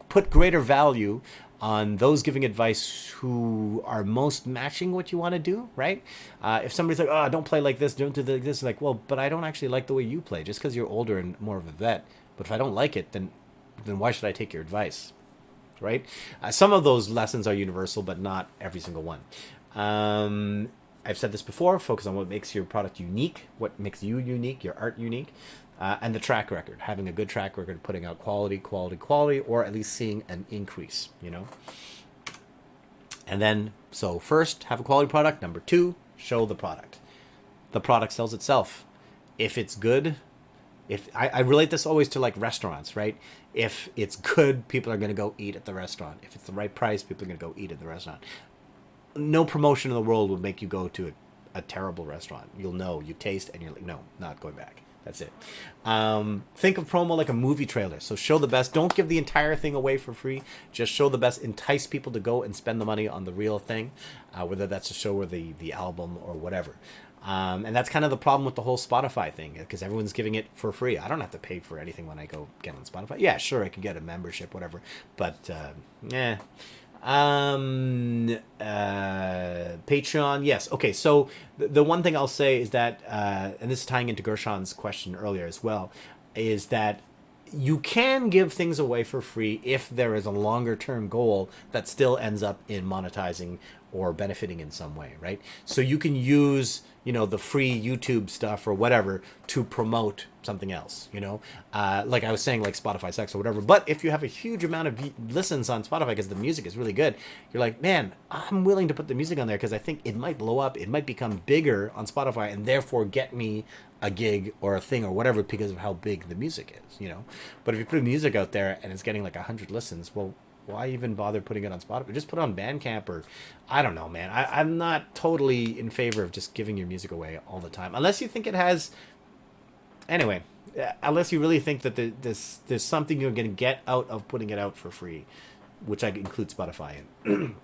put greater value on those giving advice who are most matching what you want to do, right? If somebody's like, oh, don't play like this, don't do this, like, well, but I don't actually like the way you play, just because you're older and more of a vet. But if I don't like it, then why should I take your advice, right? Some of those lessons are universal, but not every single one. I've said this before, focus on what makes your product unique, what makes you unique, your art unique. And the track record, having a good track record, putting out quality, or at least seeing an increase, And then, so first, have a quality product. Number 2, show the product. The product sells itself. if it's good, if I relate this always to like restaurants, right? If it's good, people are going to go eat at the restaurant. If it's the right price, people are going to go eat at the restaurant. No promotion in the world would make you go to a terrible restaurant. You'll know, you taste, and you're like, no, not going back. That's it. Think of promo like a movie trailer. So show the best. Don't give the entire thing away for free. Just show the best. Entice people to go and spend the money on the real thing, whether that's a show or the album or whatever. And that's kind of the problem with the whole Spotify thing, because everyone's giving it for free. I don't have to pay for anything when I go get on Spotify. Yeah, sure, I can get a membership, whatever. But, Patreon, yes. Okay, so the one thing I'll say is that, and this is tying into Gershon's question earlier as well, is that you can give things away for free if there is a longer term goal that still ends up in monetizing or benefiting in some way, right? So you can use, the free YouTube stuff or whatever to promote something else, like I was saying, like Spotify Sucks or whatever. But if you have a huge amount of listens on Spotify because the music is really good, you're like, man, I'm willing to put the music on there because I think it might blow up, it might become bigger on Spotify and therefore get me a gig or a thing or whatever because of how big the music is, But if you put music out there and it's getting like 100 listens, well, why even bother putting it on Spotify? Just put it on Bandcamp, or I don't know, man. I'm not totally in favor of just giving your music away all the time, unless you think it has. Anyway, unless you really think that there's something you're going to get out of putting it out for free, which I include Spotify in.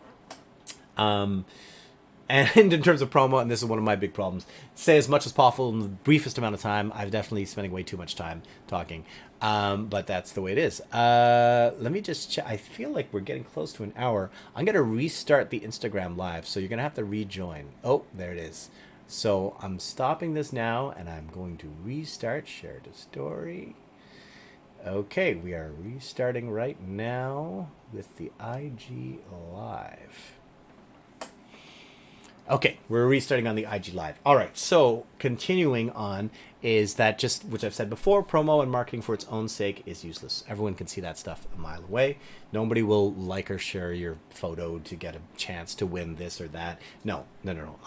And in terms of promo, and this is one of my big problems, say as much as possible in the briefest amount of time. I'm definitely spending way too much time talking, but that's the way it is. Let me just check. I feel like we're getting close to an hour. I'm going to restart the Instagram live, so you're going to have to rejoin. Oh, there it is. So I'm stopping this now, and I'm going to restart share to story. Okay, we are restarting right now with the IG Live. Okay, we're restarting on the IG Live. All right, so continuing on is that just, which I've said before, promo and marketing for its own sake is useless. Everyone can see that stuff a mile away. Nobody will like or share your photo to get a chance to win this or that. No.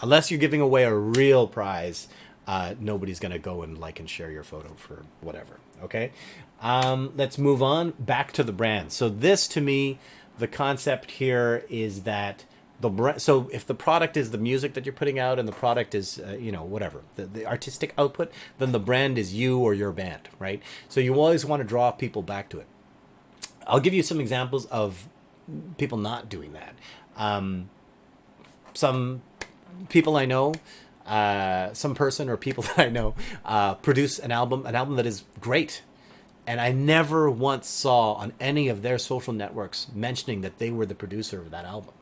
Unless you're giving away a real prize, nobody's going to go and like and share your photo for whatever, okay? Let's move on back to the brand. So this, to me, the concept here is that so if the product is the music that you're putting out and the product is, whatever, the artistic output, then the brand is you or your band, right? So you always want to draw people back to it. I'll give you some examples of people not doing that. Some people I know, some person or people that I know produce an album that is great. And I never once saw on any of their social networks mentioning that they were the producer of that album.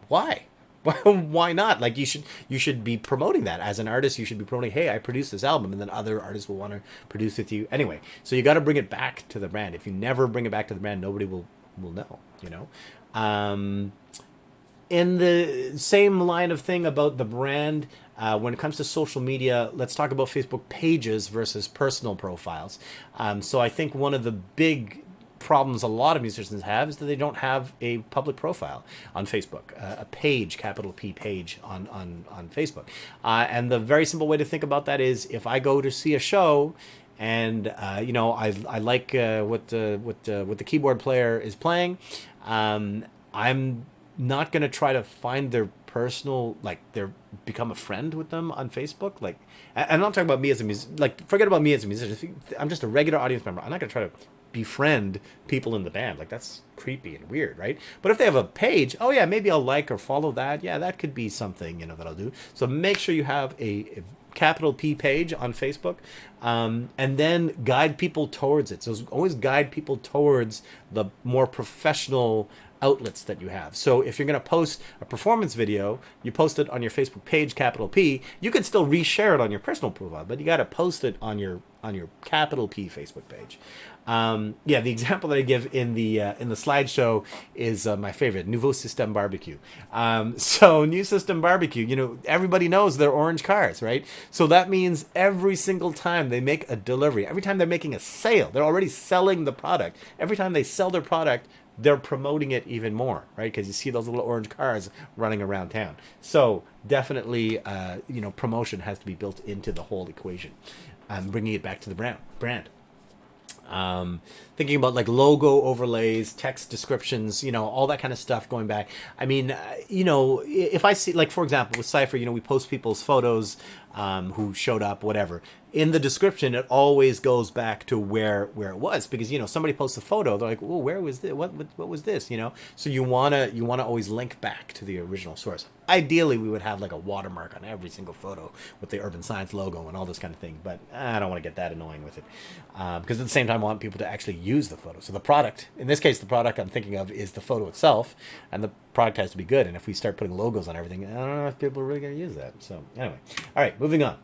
Why? Why not? Like, you should be promoting that as an artist. You should be promoting, hey, I produced this album, and then other artists will want to produce with you anyway. So you got to bring it back to the brand. If you never bring it back to the brand, nobody will know. In the same line of thing about the brand, when it comes to social media, let's talk about Facebook pages versus personal profiles. So I think one of the big problems a lot of musicians have is that they don't have a public profile on Facebook, a page, capital P page on Facebook. And the very simple way to think about that is, if I go to see a show and I like what the keyboard player is playing, I'm not going to try to find their personal, become a friend with them on Facebook. Like, I'm not talking about me as a musician, forget about me as a musician. I'm just a regular audience member. I'm not going to try to befriend people in the band. Like, that's creepy and weird, right? But if they have a page, oh yeah, maybe I'll like or follow that. Yeah, that could be something, that I'll do. So make sure you have a capital P page on Facebook, and then guide people towards it. So always guide people towards the more professional outlets that you have. So if you're going to post a performance video, you post it on your Facebook page, capital P. You can still reshare it on your personal profile, but you got to post it on your capital P Facebook page. The example that I give in the slideshow is my favorite, Nouveau System Barbecue. So New System Barbecue, everybody knows they're orange cars, right? So that means every single time they make a delivery, every time they're making a sale, they're already selling the product. Every time they sell their product, they're promoting it even more, right? Because you see those little orange cars running around town. So definitely, promotion has to be built into the whole equation, bringing it back to the brand. Thinking about like logo overlays, text descriptions, all that kind of stuff going back. I mean, if I see, like, for example, with Cypher, we post people's photos, who showed up, whatever. In the description, it always goes back to where it was, because somebody posts a photo, they're like, "Well, where was this? What was this?" So you wanna always link back to the original source. Ideally, we would have like a watermark on every single photo with the Urban Science logo and all this kind of thing, but I don't want to get that annoying with it, because at the same time, I want people to actually use the photo. So the product, in this case, the product I'm thinking of is the photo itself, and the product has to be good. And if we start putting logos on everything, I don't know if people are really going to use that. So anyway, all right, moving on.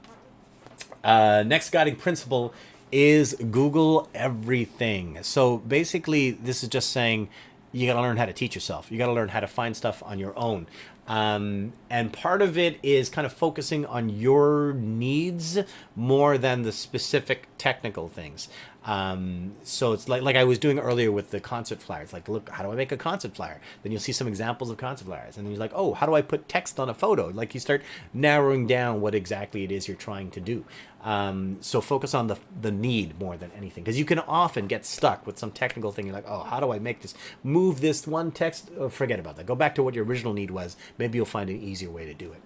Next guiding principle is Google everything. So basically, this is just saying you got to learn how to teach yourself. You got to learn how to find stuff on your own. And part of it is kind of focusing on your needs more than the specific technical things. So it's like I was doing earlier with the concert flyers. Like, look, how do I make a concert flyer? Then you'll see some examples of concert flyers. And then you're like, oh, how do I put text on a photo? Like, you start narrowing down what exactly it is you're trying to do. So focus on the need more than anything. Because you can often get stuck with some technical thing. You're like, oh, how do I make this? Move this one text? Oh, forget about that. Go back to what your original need was. Maybe you'll find an easier way to do it.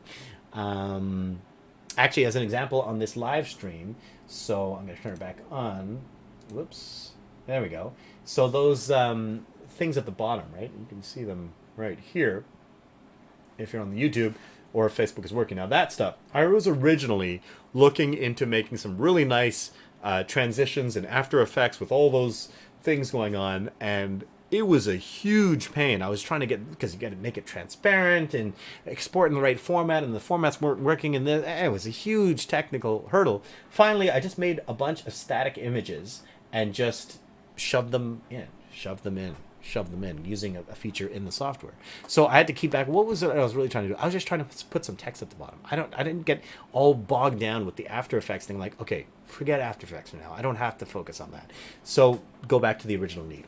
Actually, as an example on this live stream, so I'm going to turn it back on. Whoops. There we go. So those things at the bottom, right? You can see them right here if you're on the YouTube or if Facebook is working. Now that stuff, I was originally looking into making some really nice transitions and After Effects with all those things going on, and it was a huge pain. I was trying to because you got to make it transparent and export in the right format, and the formats weren't working, and it was a huge technical hurdle. Finally, I just made a bunch of static images and just shoved them in using a feature in the software. So I had to keep back. What was it I was really trying to do? I was just trying to put some text at the bottom. I didn't get all bogged down with the After Effects thing. Like, okay, forget After Effects for now. I don't have to focus on that. So go back to the original need.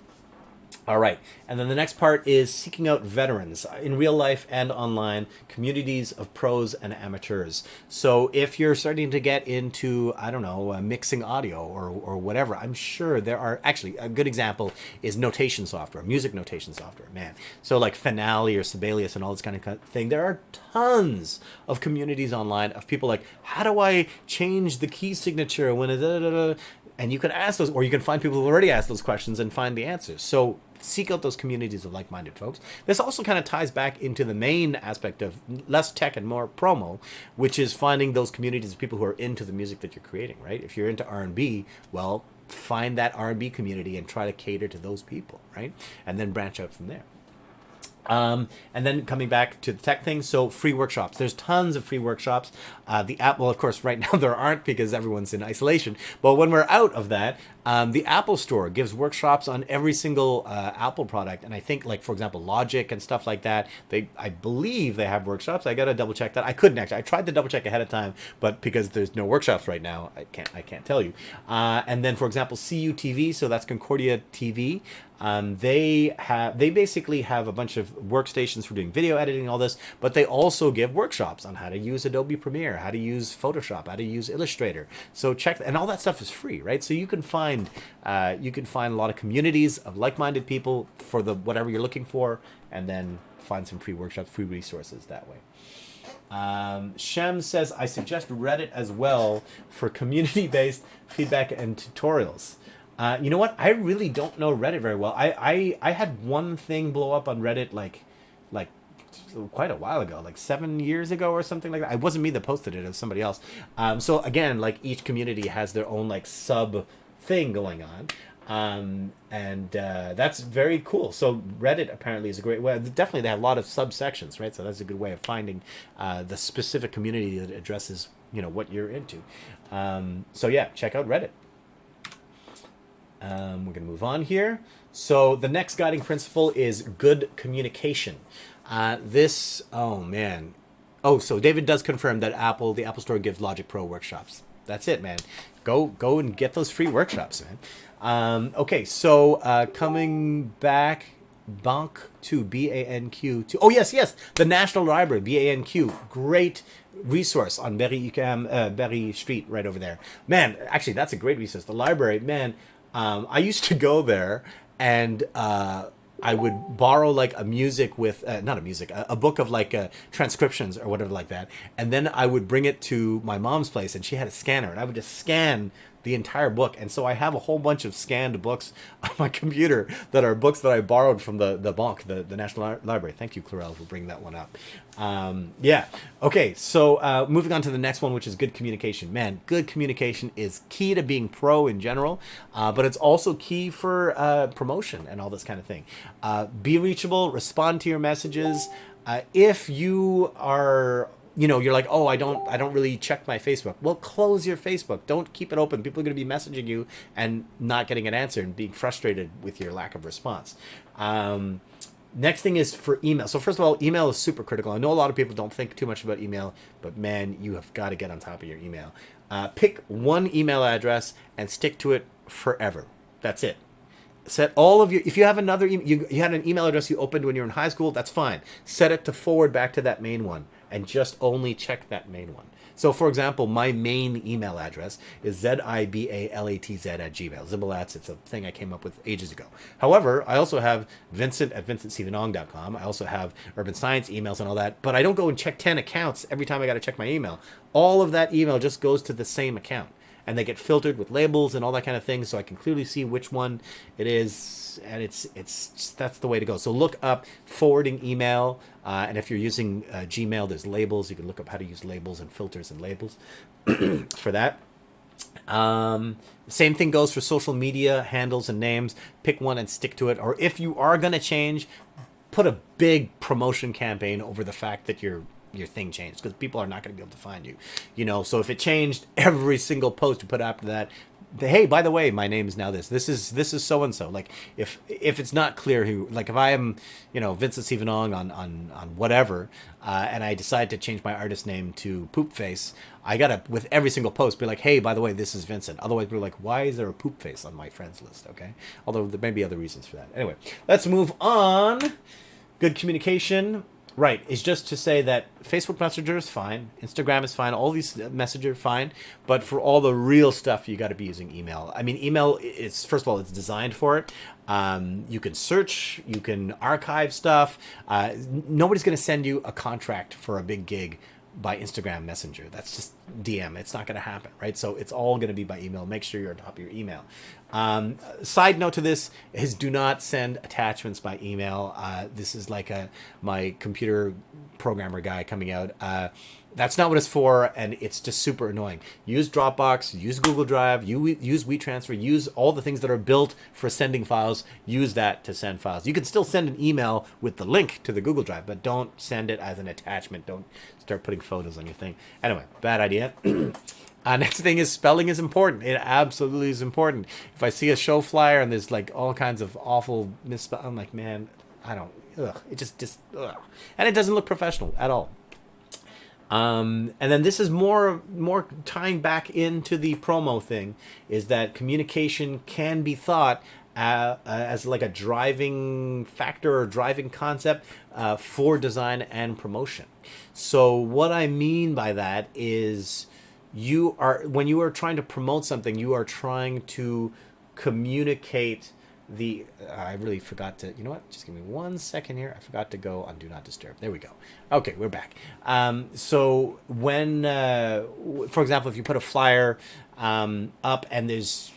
All right, and then the next part is seeking out veterans in real life and online, communities of pros and amateurs. So if you're starting to get into, I don't know, mixing audio or whatever, I'm sure there are, actually, a good example is notation software, music notation software, man. So like Finale or Sibelius and all this kind of thing, there are tons of communities online of people like, how do I change the key signature when it... And you can ask those, or you can find people who already asked those questions and find the answers. So seek out those communities of like-minded folks. This also kind of ties back into the main aspect of less tech and more promo, which is finding those communities of people who are into the music that you're creating, right? If you're into R&B, well, find that R&B community and try to cater to those people, right? And then branch out from there. And then coming back to the tech thing, so free workshops. There's tons of free workshops. The app, well, of course, right now there aren't because everyone's in isolation. But when we're out of that, the Apple Store gives workshops on every single Apple product. And I think, like, for example, Logic and stuff like that, I believe they have workshops. I got to double check that. I couldn't actually. I tried to double check ahead of time, but because there's no workshops right now, I can't tell you. And then, for example, CUTV, so that's Concordia TV. They basically have a bunch of workstations for doing video editing and all this, but they also give workshops on how to use Adobe Premiere, how to use Photoshop, how to use Illustrator. So check, and all that stuff is free, right? So you can find a lot of communities of like-minded people for the whatever you're looking for, and then find some free workshops, free resources that way. Shem says, I suggest Reddit as well for community-based feedback and tutorials. You know what? I really don't know Reddit very well. I had one thing blow up on Reddit like quite a while ago, like 7 years ago or something like that. It wasn't me that posted it, it was somebody else. So again, like each community has their own like sub thing going on. And that's very cool. So Reddit apparently is a great way. Definitely they have a lot of subsections, right? So that's a good way of finding the specific community that addresses, what you're into. So yeah, check out Reddit. We're going to move on here. So the next guiding principle is good communication. Oh man. Oh, so David does confirm that the Apple Store gives Logic Pro workshops. That's it, man. Go and get those free workshops, man. Okay, so coming back Banq2, BANQ2. Oh, yes, the National Library, BANQ. Great resource on Berry Street right over there. Man, actually, that's a great resource. The library, man, I used to go there and I would borrow like a music with, not a music, a book of like transcriptions or whatever like that. And then I would bring it to my mom's place and she had a scanner and I would just scan the entire book. And so I have a whole bunch of scanned books on my computer that are books that I borrowed from the Banq, the National Library. Thank you, Clarel, for bringing that one up. Yeah. Okay. So moving on to the next one, which is good communication. Man, good communication is key to being pro in general, but it's also key for promotion and all this kind of thing. Be reachable, respond to your messages. If you are, you're like, oh, I don't really check my Facebook. Well, close your Facebook. Don't keep it open. People are going to be messaging you and not getting an answer and being frustrated with your lack of response. Next thing is for email. So first of all, email is super critical. I know a lot of people don't think too much about email, but man, you have got to get on top of your email. Pick one email address and stick to it forever. That's it. Set all of your, if you have another, you had an email address you opened when you were in high school, that's fine. Set it to forward back to that main one and just only check that main one. So for example, my main email address is zibalatz@gmail. Zibalats, it's a thing I came up with ages ago. However, I also have vincent@vincentstephenong.com. I also have urban science emails and all that, but I don't go and check 10 accounts every time I got to check my email. All of that email just goes to the same account. And they get filtered with labels and all that kind of thing, so I can clearly see which one it is, and it's just, that's the way to go. So look up forwarding email, and if you're using Gmail, there's labels. You can look up how to use labels and filters and labels for that. Same thing goes for social media handles and names. Pick one and stick to it. Or if you are going to change, put a big promotion campaign over the fact that your thing changed, because people are not going to be able to find you. So if it changed, every single post you put after that, hey, by the way, my name is now this is so and so. Like if it's not clear who, like if I am Vincent Stephenong on whatever, and I decide to change my artist name to Poop Face, I gotta, with every single post, be like, hey, by the way, this is Vincent. Otherwise people are like, why is there a Poop Face on my friends list? Okay, although there may be other reasons for that. Anyway, let's move on. Good communication. Right, is just to say that Facebook Messenger is fine, Instagram is fine, all these Messenger fine, but for all the real stuff, you got to be using email. I mean, email, it's, first of all, it's designed for it. You can search, you can archive stuff. Nobody's going to send you a contract for a big gig by Instagram Messenger. That's just DM. It's not going to happen, right? So it's all going to be by email. Make sure you're on top of your email. Side note to this is, do not send attachments by email. This is like my computer programmer guy coming out. That's not what it's for, and it's just super annoying. Use Dropbox, use Google Drive, use WeTransfer, use all the things that are built for sending files. Use that to send files. You can still send an email with the link to the Google Drive, but don't send it as an attachment. Don't start putting photos on your thing. Anyway, bad idea. Next thing is, spelling is important. It absolutely is important. If I see a show flyer and there's like all kinds of awful misspelling, I'm like, man, I don't, it just, ugh. And it doesn't look professional at all. And then this is more tying back into the promo thing, is that communication can be thought as like a driving factor or driving concept for design and promotion. So what I mean by that is, when you are trying to promote something, you are trying to communicate the, I really forgot to, you know what, just give me 1 second here. I forgot to go on Do Not Disturb. There we go. Okay, we're back. So when, for example, if you put a flyer up and there's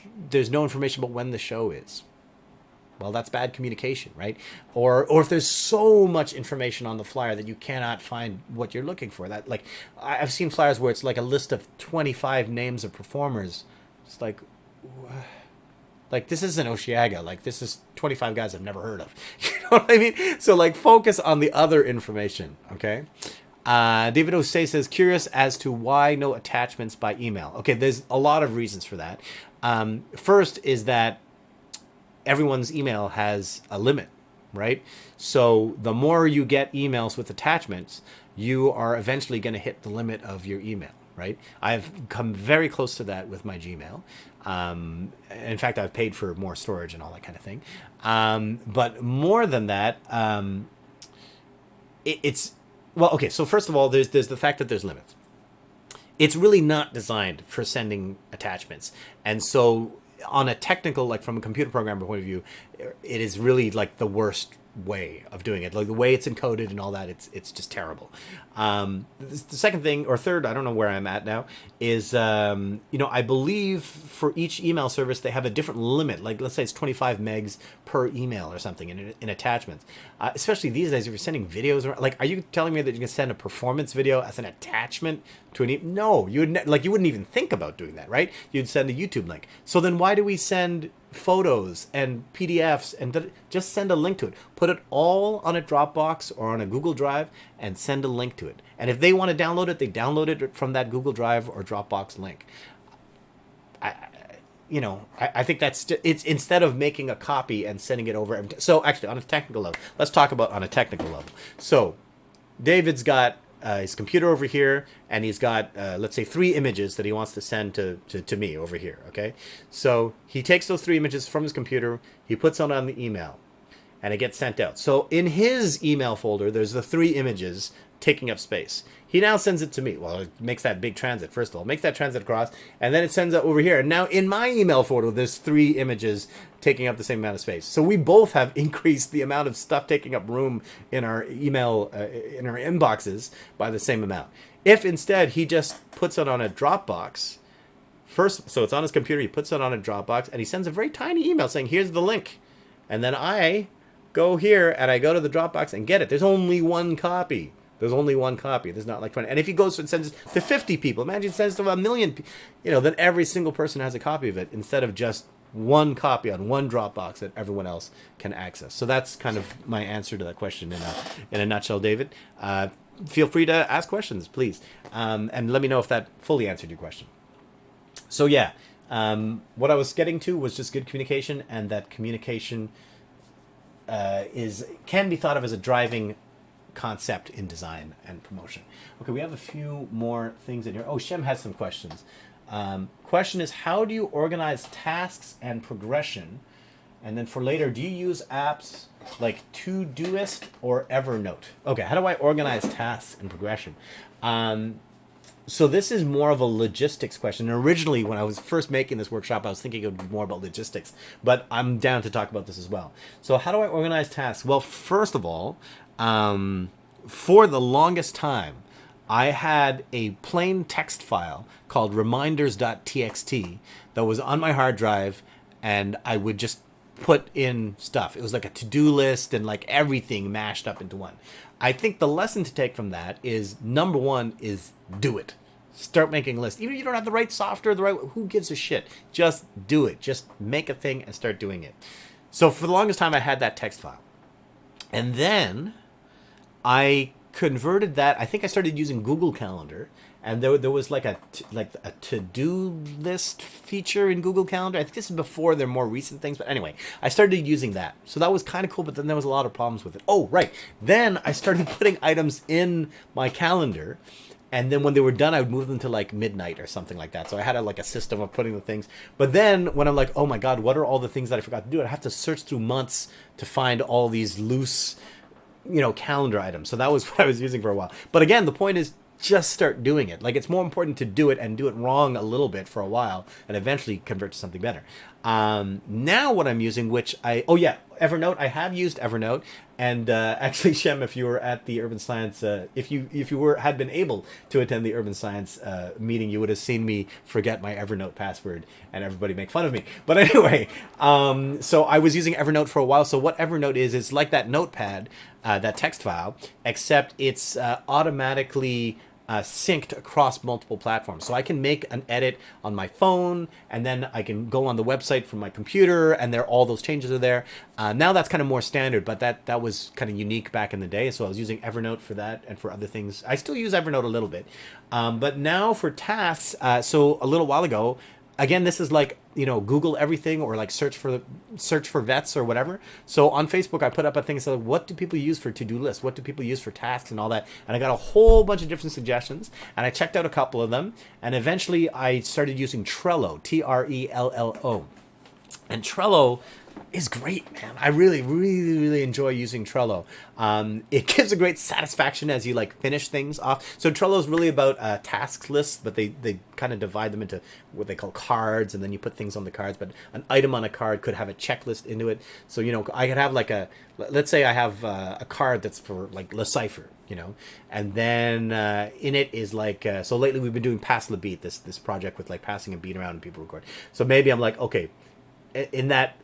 no information about when the show is, well, that's bad communication, right? Or if there's so much information on the flyer that you cannot find what you're looking for. That, like, I've seen flyers where it's like a list of 25 names of performers. It's like this isn't Osheaga. Like, this is 25 guys I've never heard of. You know what I mean? So, like, focus on the other information, okay? David Osei says, curious as to why no attachments by email. Okay, there's a lot of reasons for that. First is that everyone's email has a limit, right? So the more you get emails with attachments, you are eventually going to hit the limit of your email, right? I've come very close to that with my Gmail. In fact, I've paid for more storage and all that kind of thing. But more than that, it's well, okay. So first of all, there's the fact that there's limits. It's really not designed for sending attachments, and so on a technical, like from a computer programmer point of view, it is really like the worst way of doing it. Like the way it's encoded and all that, it's just terrible. The second thing, or third, I don't know where I'm at now, is I believe for each email service they have a different limit. Like let's say it's 25 megs per email or something in attachments. Especially these days, if you're sending videos, like, are you telling me that you can send a performance video as an attachment to an email? No, you wouldn't even think about doing that, right? You'd send a YouTube link. So then why do we send photos and PDFs and just send a link to it? Put it all on a Dropbox or on a Google Drive and send a link to it. And if they want to download it, they download it from that Google Drive or Dropbox link. I think it's instead of making a copy and sending it over. So actually, on a technical level, let's talk about on a technical level. So David's got his computer over here, and he's got, let's say, 3 images that he wants to send to me over here, okay? So he takes those 3 images from his computer, he puts them on the email, and it gets sent out. So in his email folder, there's the 3 images taking up space. He now sends it to me. Well, it makes that big transit, first of all. Makes that transit across, and then it sends it over here. And now in my email folder, there's 3 images taking up the same amount of space. So we both have increased the amount of stuff taking up room in our email, in our inboxes by the same amount. If instead he just puts it on a Dropbox, first, so it's on his computer, he puts it on a Dropbox, and he sends a very tiny email saying, here's the link. And then I go here, and I go to the Dropbox and get it. There's only 1 copy. There's only 1 copy. There's not like 20. And if he goes and sends it to 50 people, imagine he sends it to 1 million, then every single person has a copy of it instead of just 1 copy on 1 Dropbox that everyone else can access. So that's kind of my answer to that question in a nutshell, David. Feel free to ask questions, please. And let me know if that fully answered your question. So yeah, what I was getting to was just good communication, and that communication can be thought of as a driving concept in design and promotion. Okay, we have a few more things in here. Oh, Shem has some questions. Question is, how do you organize tasks and progression? And then for later, do you use apps like Todoist or Evernote? Okay, how do I organize tasks and progression? So this is more of a logistics question. And originally, when I was first making this workshop, I was thinking it would be more about logistics, but I'm down to talk about this as well. So how do I organize tasks? Well, first of all, for the longest time, I had a plain text file called reminders.txt that was on my hard drive, and I would just put in stuff. It was like a to-do list and like everything mashed up into one. I think the lesson to take from that is, number 1 is do it. Start making lists. Even if you don't have the right software, who gives a shit? Just do it. Just make a thing and start doing it. So for the longest time, I had that text file. And then I converted that. I think I started using Google Calendar, and there was like a to-do list feature in Google Calendar. I think this is before their more recent things, but anyway, I started using that. So that was kind of cool, but then there was a lot of problems with it. Oh, right. Then I started putting items in my calendar, and then when they were done, I would move them to like midnight or something like that. So I had a system of putting the things. But then when I'm like, oh my God, what are all the things that I forgot to do? I have to search through months to find all these loose calendar items. So that was what I was using for a while. But again, the point is, just start doing it. Like, it's more important to do it and do it wrong a little bit for a while and eventually convert to something better. Now what I'm using, Evernote. I have used Evernote, and actually, Shem, if you were at the Urban Science, if you had been able to attend the Urban Science meeting, you would have seen me forget my Evernote password, and everybody make fun of me. But anyway, so I was using Evernote for a while. So what Evernote is like that notepad, that text file, except it's automatically synced across multiple platforms. So I can make an edit on my phone, and then I can go on the website from my computer, and all those changes are there. Now that's kind of more standard, but that was kind of unique back in the day. So I was using Evernote for that and for other things. I still use Evernote a little bit. But now for tasks, so a little while ago, again, this is like, Google everything, or like search for vets or whatever. So on Facebook, I put up a thing, so what do people use for to-do lists? What do people use for tasks and all that? And I got a whole bunch of different suggestions, and I checked out a couple of them, and eventually I started using Trello, Trello. And Trello is great, man. I really, really, really enjoy using Trello. It gives a great satisfaction as you like finish things off. So Trello is really about task lists, but they kind of divide them into what they call cards, and then you put things on the cards. But an item on a card could have a checklist into it. So I could have like let's say I have a card that's for like Le Cipher, and then in it is like so lately we've been doing Pass the Beat, this project with like passing a beat around and people record. So maybe I'm like, okay, in that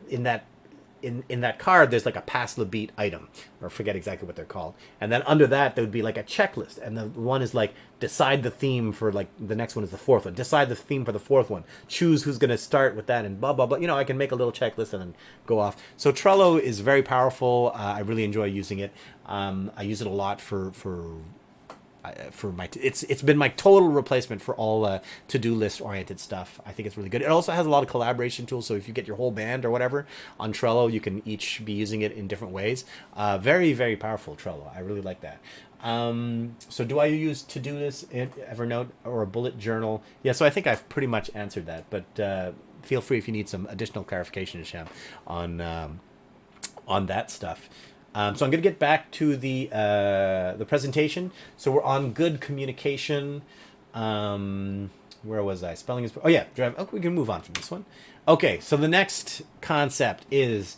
card, there's like a pass the beat item, or forget exactly what they're called. And then under that, there would be like a checklist. And the one is like, decide the theme for like, the next one is the fourth one. Decide the theme for the fourth one. Choose who's going to start with that and blah, blah, blah. I can make a little checklist and then go off. So Trello is very powerful. I really enjoy using it. I use it a lot for my it's been my total replacement for all to-do list oriented stuff. I think it's really good. It also has a lot of collaboration tools, so if you get your whole band or whatever on Trello, you can each be using it in different ways. Very, very powerful, Trello. I really like that. So do I use Todoist, Evernote, or a bullet journal? Yeah, so I think I've pretty much answered that, but feel free if you need some additional clarification, Hisham, on that stuff. So I'm going to get back to the presentation. So we're on good communication. Where was I? Spelling is... Oh, yeah. Drive. Oh, we can move on from this one. Okay, so the next concept is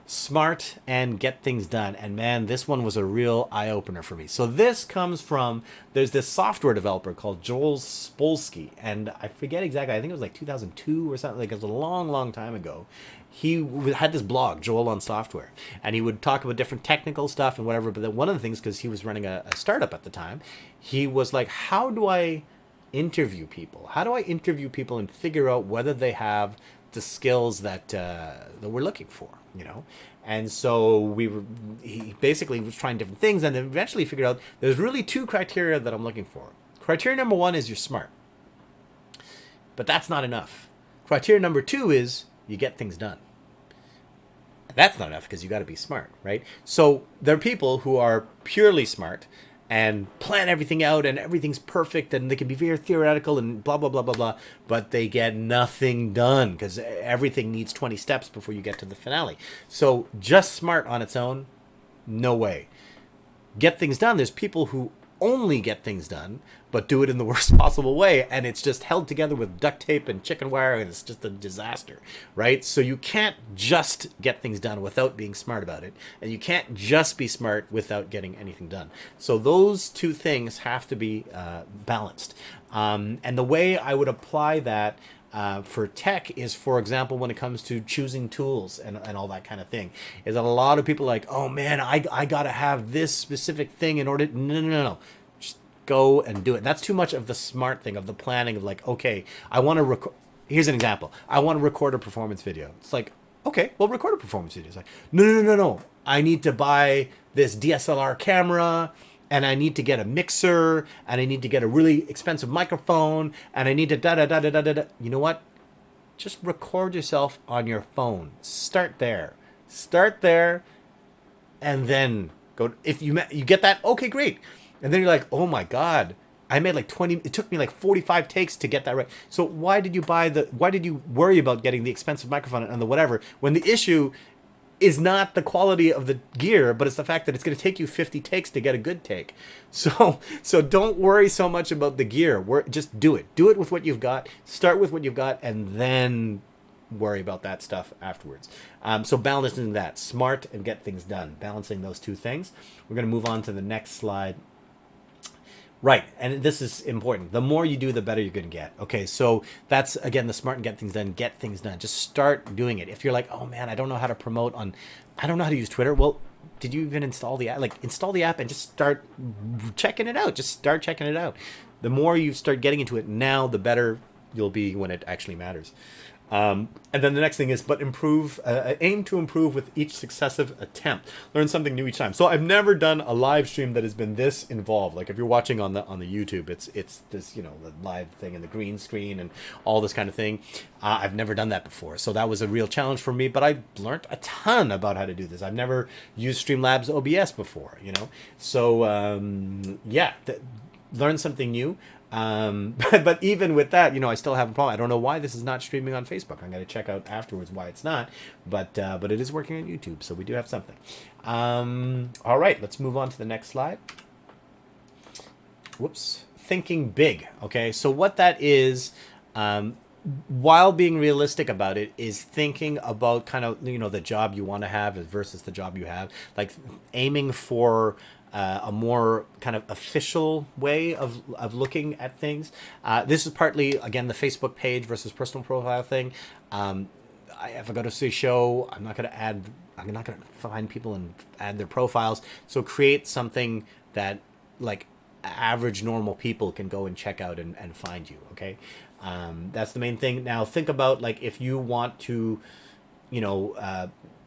smart and get things done. And man, this one was a real eye-opener for me. So this comes from... There's this software developer called Joel Spolsky. And I forget exactly. I think it was like 2002 or something. Like, it was a long, long time ago. He had this blog, Joel on Software, and he would talk about different technical stuff and whatever. But then one of the things, because he was running a startup at the time, he was like, how do I interview people? How do I interview people and figure out whether they have the skills that we're looking for, And so he basically was trying different things, and then eventually figured out there's really two criteria that I'm looking for. Criteria number one is you're smart. But that's not enough. Criteria number two is you get things done. That's not enough because you got to be smart, right? So there are people who are purely smart and plan everything out and everything's perfect and they can be very theoretical and blah, blah, blah, blah, blah, but they get nothing done because everything needs 20 steps before you get to the finale. So just smart on its own, no way. Get things done. There's people who only get things done, but do it in the worst possible way, and it's just held together with duct tape and chicken wire, and it's just a disaster, right? So you can't just get things done without being smart about it, and you can't just be smart without getting anything done. So those two things have to be balanced. And the way I would apply that for tech is, for example, when it comes to choosing tools and all that kind of thing, is that a lot of people are like, oh man, I gotta have this specific thing in order. No. Just go and do it. That's too much of the smart thing, of the planning of like, okay, I want to record. Here's an example. I want to record a performance video. It's like, okay, well, record a performance video. It's like, no. I need to buy this DSLR camera, and I need to get a mixer, and I need to get a really expensive microphone, and I need to da-da-da-da-da-da. You know what? Just record yourself on your phone. Start there, and then go. If you get that, okay, great. And then you're like, oh my God, I made like 20, it took me like 45 takes to get that right. So why did you worry about getting the expensive microphone and the whatever, when the issue is not the quality of the gear, but it's the fact that it's going to take you 50 takes to get a good take. So don't worry so much about the gear. Just do it. Do it with what you've got. Start with what you've got, and then worry about that stuff afterwards. So balancing that, smart and get things done. Balancing those two things. We're going to move on to the next slide. Right, and this is important. The more you do, the better you're going to get. Okay, so that's, again, the smart and get things done. Get things done. Just start doing it. If you're like, oh man, I don't know how to promote I don't know how to use Twitter. Well, did you even install the app? Like, install the app and just start checking it out. Just start checking it out. The more you start getting into it now, the better you'll be when it actually matters. And then the next thing is, but aim to improve with each successive attempt. Learn something new each time. So I've never done a live stream that has been this involved. Like if you're watching on the YouTube, it's this, the live thing and the green screen and all this kind of thing. I've never done that before. So that was a real challenge for me, but I learned a ton about how to do this. I've never used Streamlabs OBS before, So learn something new. But even with that, I still have a problem. I don't know why this is not streaming on Facebook. I'm going to check out afterwards why it's not. But it is working on YouTube, so we do have something. All right, let's move on to the next slide. Whoops. Thinking big. Okay, so what that is, while being realistic about it, is thinking about kind of, the job you want to have versus the job you have. Like aiming for a more kind of official way of looking at things. This is partly, again, the Facebook page versus personal profile thing. If I go to see a show, I'm not going to find people and add their profiles. So create something that like average normal people can go and check out and find you. Okay. That's the main thing. Now think about like if you want to,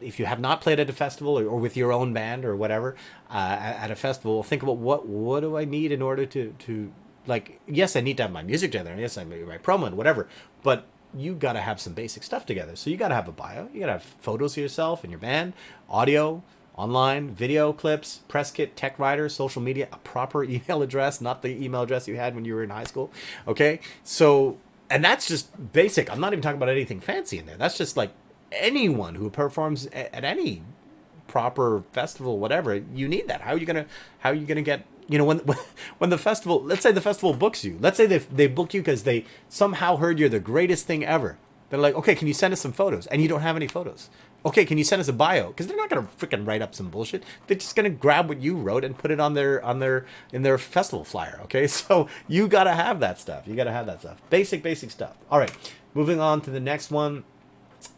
if you have not played at a festival or with your own band or whatever at a festival, think about what do I need in order to like, yes, I need to have my music together, and yes, I need my promo and whatever, but you got to have some basic stuff together. So you got to have a bio, you got to have photos of yourself and your band, audio, online, video clips, press kit, tech writer, social media, a proper email address, not the email address you had when you were in high school. Okay, so, and that's just basic. I'm not even talking about anything fancy in there. That's just like anyone who performs at any proper festival, whatever, you need that. How are you gonna get, when the festival, let's say the festival books you, let's say they book you because they somehow heard you're the greatest thing ever. They're like, okay, can you send us some photos? And you don't have any photos. Okay, can you send us a bio? Because they're not gonna freaking write up some bullshit. They're just gonna grab what you wrote and put it in their festival flyer. Okay, so you gotta have that stuff. Basic stuff. All right, moving on to the next one.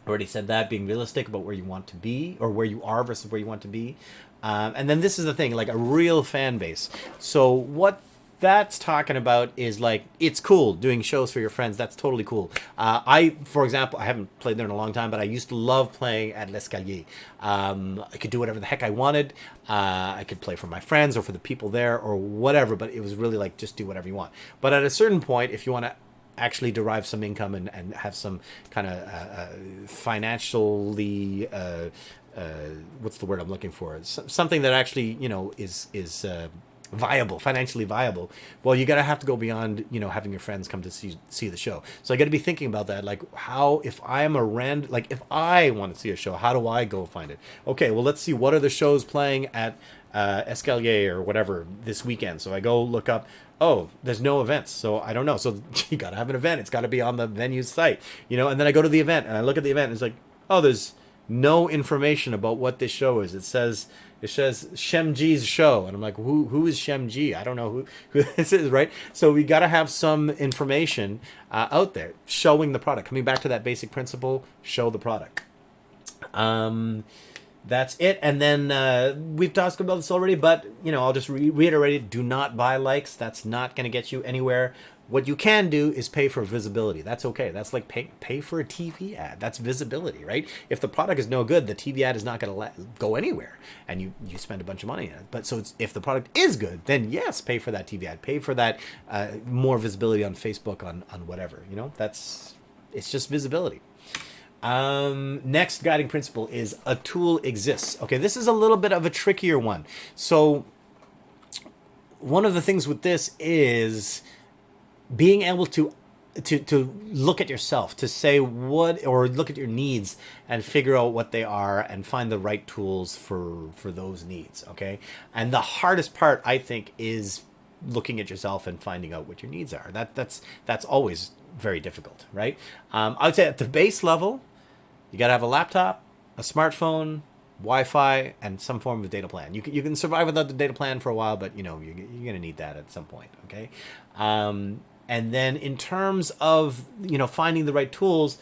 Already said that, being realistic about where you want to be or where you are versus where you want to be. And then this is the thing, like a real fan base. So what that's talking about is like, it's cool doing shows for your friends. That's totally cool. For example, I haven't played there in a long time, but I used to love playing at L'Escalier. I could do whatever the heck I wanted. I could play for my friends or for the people there or whatever, but it was really like, just do whatever you want. But at a certain point, if you want to actually derive some income and have some kind of financially what's the word I'm looking for? Something that actually is viable, financially viable. Well, you gotta have to go beyond having your friends come to see the show. So I got to be thinking about that. Like, how, if I am if I want to see a show, how do I go find it? Okay, well, let's see, what are the shows playing at Escalier or whatever this weekend. So I go look up. Oh, there's no events, so I don't know. So you got to have an event. It's got to be on the venue's site, and then I go to the event and I look at the event and it's like, oh, there's no information about what this show is. It says Shemji's show, and I'm like, who is Shemji? I don't know who this is, right? So we got to have some information out there showing the product. Coming back to that basic principle, show the product. That's it. And then we've talked about this already, but I'll just reiterate it. Do not buy likes. That's not going to get you anywhere. What you can do is pay for visibility. That's okay. That's like pay for a TV ad. That's visibility, right? If the product is no good, the TV ad is not going to go anywhere, and you spend a bunch of money on it. But so if the product is good, then yes, pay for that TV ad. Pay for that more visibility on Facebook, on whatever. It's just visibility. Next guiding principle is a tool exists. Okay, this is a little bit of a trickier one. So one of the things with this is being able to look at yourself, to say what, or look at your needs and figure out what they are and find the right tools for those needs. Okay, and the hardest part, I think, is looking at yourself and finding out what your needs are. That's always very difficult, right? I would say at the base level, you got to have a laptop, a smartphone, Wi-Fi, and some form of data plan. You can survive without the data plan for a while, but you're going to need that at some point. Okay. And then in terms of, finding the right tools,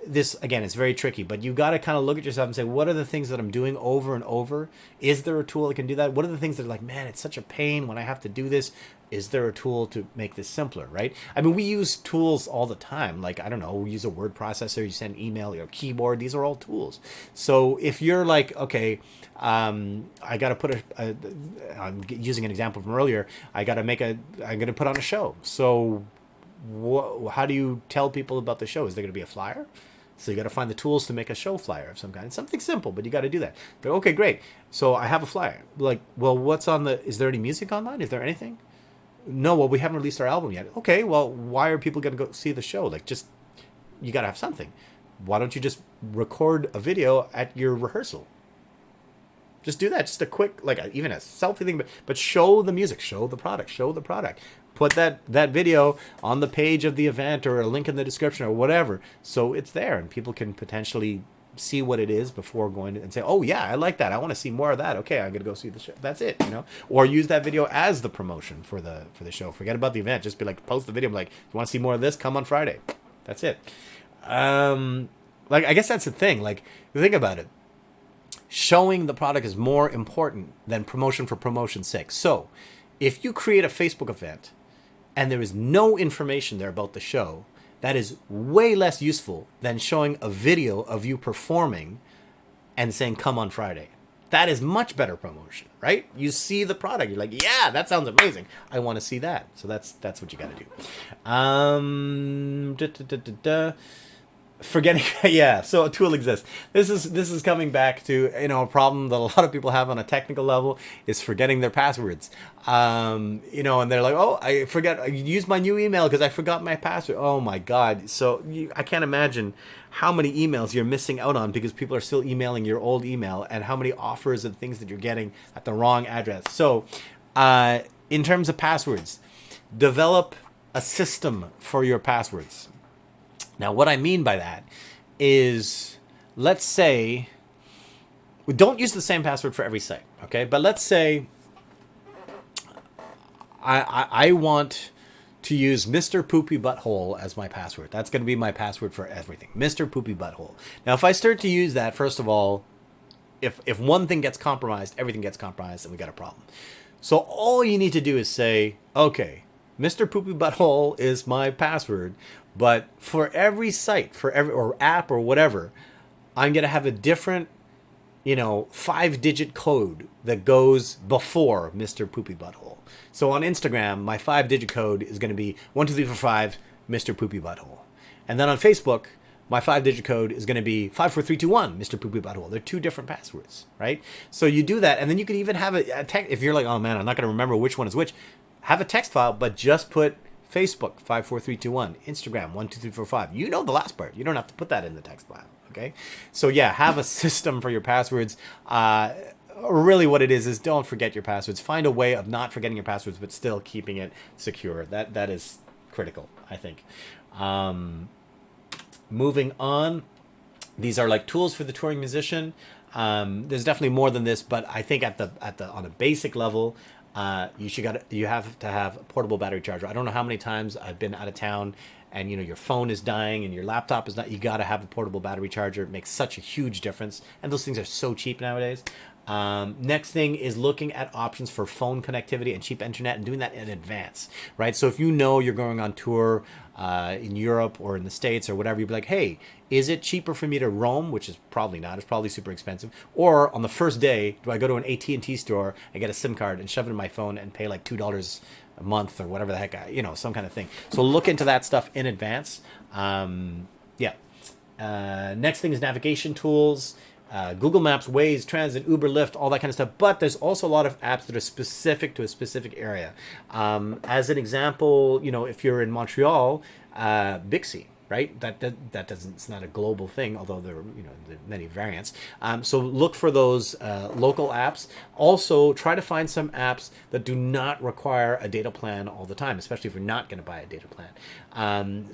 this again, it's very tricky, but you got to kind of look at yourself and say, what are the things that I'm doing over and over? Is there a tool that can do that? What are the things that are like, man, it's such a pain when I have to do this? Is there a tool to make this simpler, right? I mean, we use tools all the time. Like, I don't know, we use a word processor, you send email, your keyboard, these are all tools. So if you're like, okay, I got to put I'm using an example from earlier, I'm going to put on a show. So how do you tell people about the show? Is there going to be a flyer? So you got to find the tools to make a show flyer of some kind. It's something simple, but you got to do that. But okay, great. So I have a flyer. Like, well, is there any music online? Is there anything? No, well, we haven't released our album yet. Okay, well, why are people going to go see the show? Like, just, you got to have something. Why don't you just record a video at your rehearsal? Just do that. Just a quick, like even a selfie thing, but show the music, show the product. Put that video on the page of the event or a link in the description or whatever. So it's there and people can potentially see what it is before going and say, oh yeah, I like that. I want to see more of that. Okay, I'm going to go see the show. That's it, or use that video as the promotion for the show. Forget about the event. Just be like, post the video. I'm like, you want to see more of this? Come on Friday. That's it. Like, I guess that's the thing. Like, think about it. Showing the product is more important than promotion for promotion's sake. So if you create a Facebook event and there is no information there about the show, that is way less useful than showing a video of you performing and saying, come on Friday. That is much better promotion, right? You see the product. You're like, yeah, that sounds amazing. I want to see that. So that's what you got to do. Forgetting, yeah, so a tool exists. This is coming back to, a problem that a lot of people have on a technical level is forgetting their passwords. And they're like, oh, I used my new email because I forgot my password. Oh my God. So I can't imagine how many emails you're missing out on because people are still emailing your old email and how many offers and things that you're getting at the wrong address. So in terms of passwords, develop a system for your passwords. Now, what I mean by that is, let's say, we don't use the same password for every site, okay? But let's say I want to use Mr. Poopy Butthole as my password. That's going to be my password for everything, Mr. Poopy Butthole. Now, if I start to use that, first of all, if one thing gets compromised, everything gets compromised, and we got a problem. So all you need to do is say, okay, Mr. Poopy Butthole is my password. But for every site, or app or whatever, I'm going to have a different, 5-digit code that goes before Mr. Poopy Butthole. So on Instagram, my 5-digit code is going to be 12345 Mr. Poopy Butthole. And then on Facebook, my 5-digit code is going to be 54321 Mr. Poopy Butthole. They're two different passwords, right? So you do that, and then you can even have a text. If you're like, oh man, I'm not going to remember which one is which, have a text file, but just put Facebook 54321, Instagram 12345. You know the last part. You don't have to put that in the text file. Okay, so yeah, have a system for your passwords. Really, what it is don't forget your passwords. Find a way of not forgetting your passwords, but still keeping it secure. That is critical, I think. Moving on, these are like tools for the touring musician. There's definitely more than this, but I think on a basic level. You have to have a portable battery charger. I don't know how many times I've been out of town and your phone is dying and your laptop is not. You got to have a portable battery charger. It makes such a huge difference, and those things are so cheap nowadays. Next thing is looking at options for phone connectivity and cheap internet and doing that in advance, right? So if you're going on tour in Europe or in the States or whatever, you'd be like, hey, is it cheaper for me to roam, which is probably not, it's probably super expensive, or on the first day, do I go to an AT&T store and get a SIM card and shove it in my phone and pay like $2 a month or whatever the heck, some kind of thing. So look into that stuff in advance. Next thing is navigation tools. Google Maps, Waze, Transit, Uber, Lyft, all that kind of stuff. But there's also a lot of apps that are specific to a specific area. As an example, if you're in Montreal, Bixby, right? That doesn't. It's not a global thing, although there are many variants. So look for those local apps. Also, try to find some apps that do not require a data plan all the time, especially if you're not going to buy a data plan.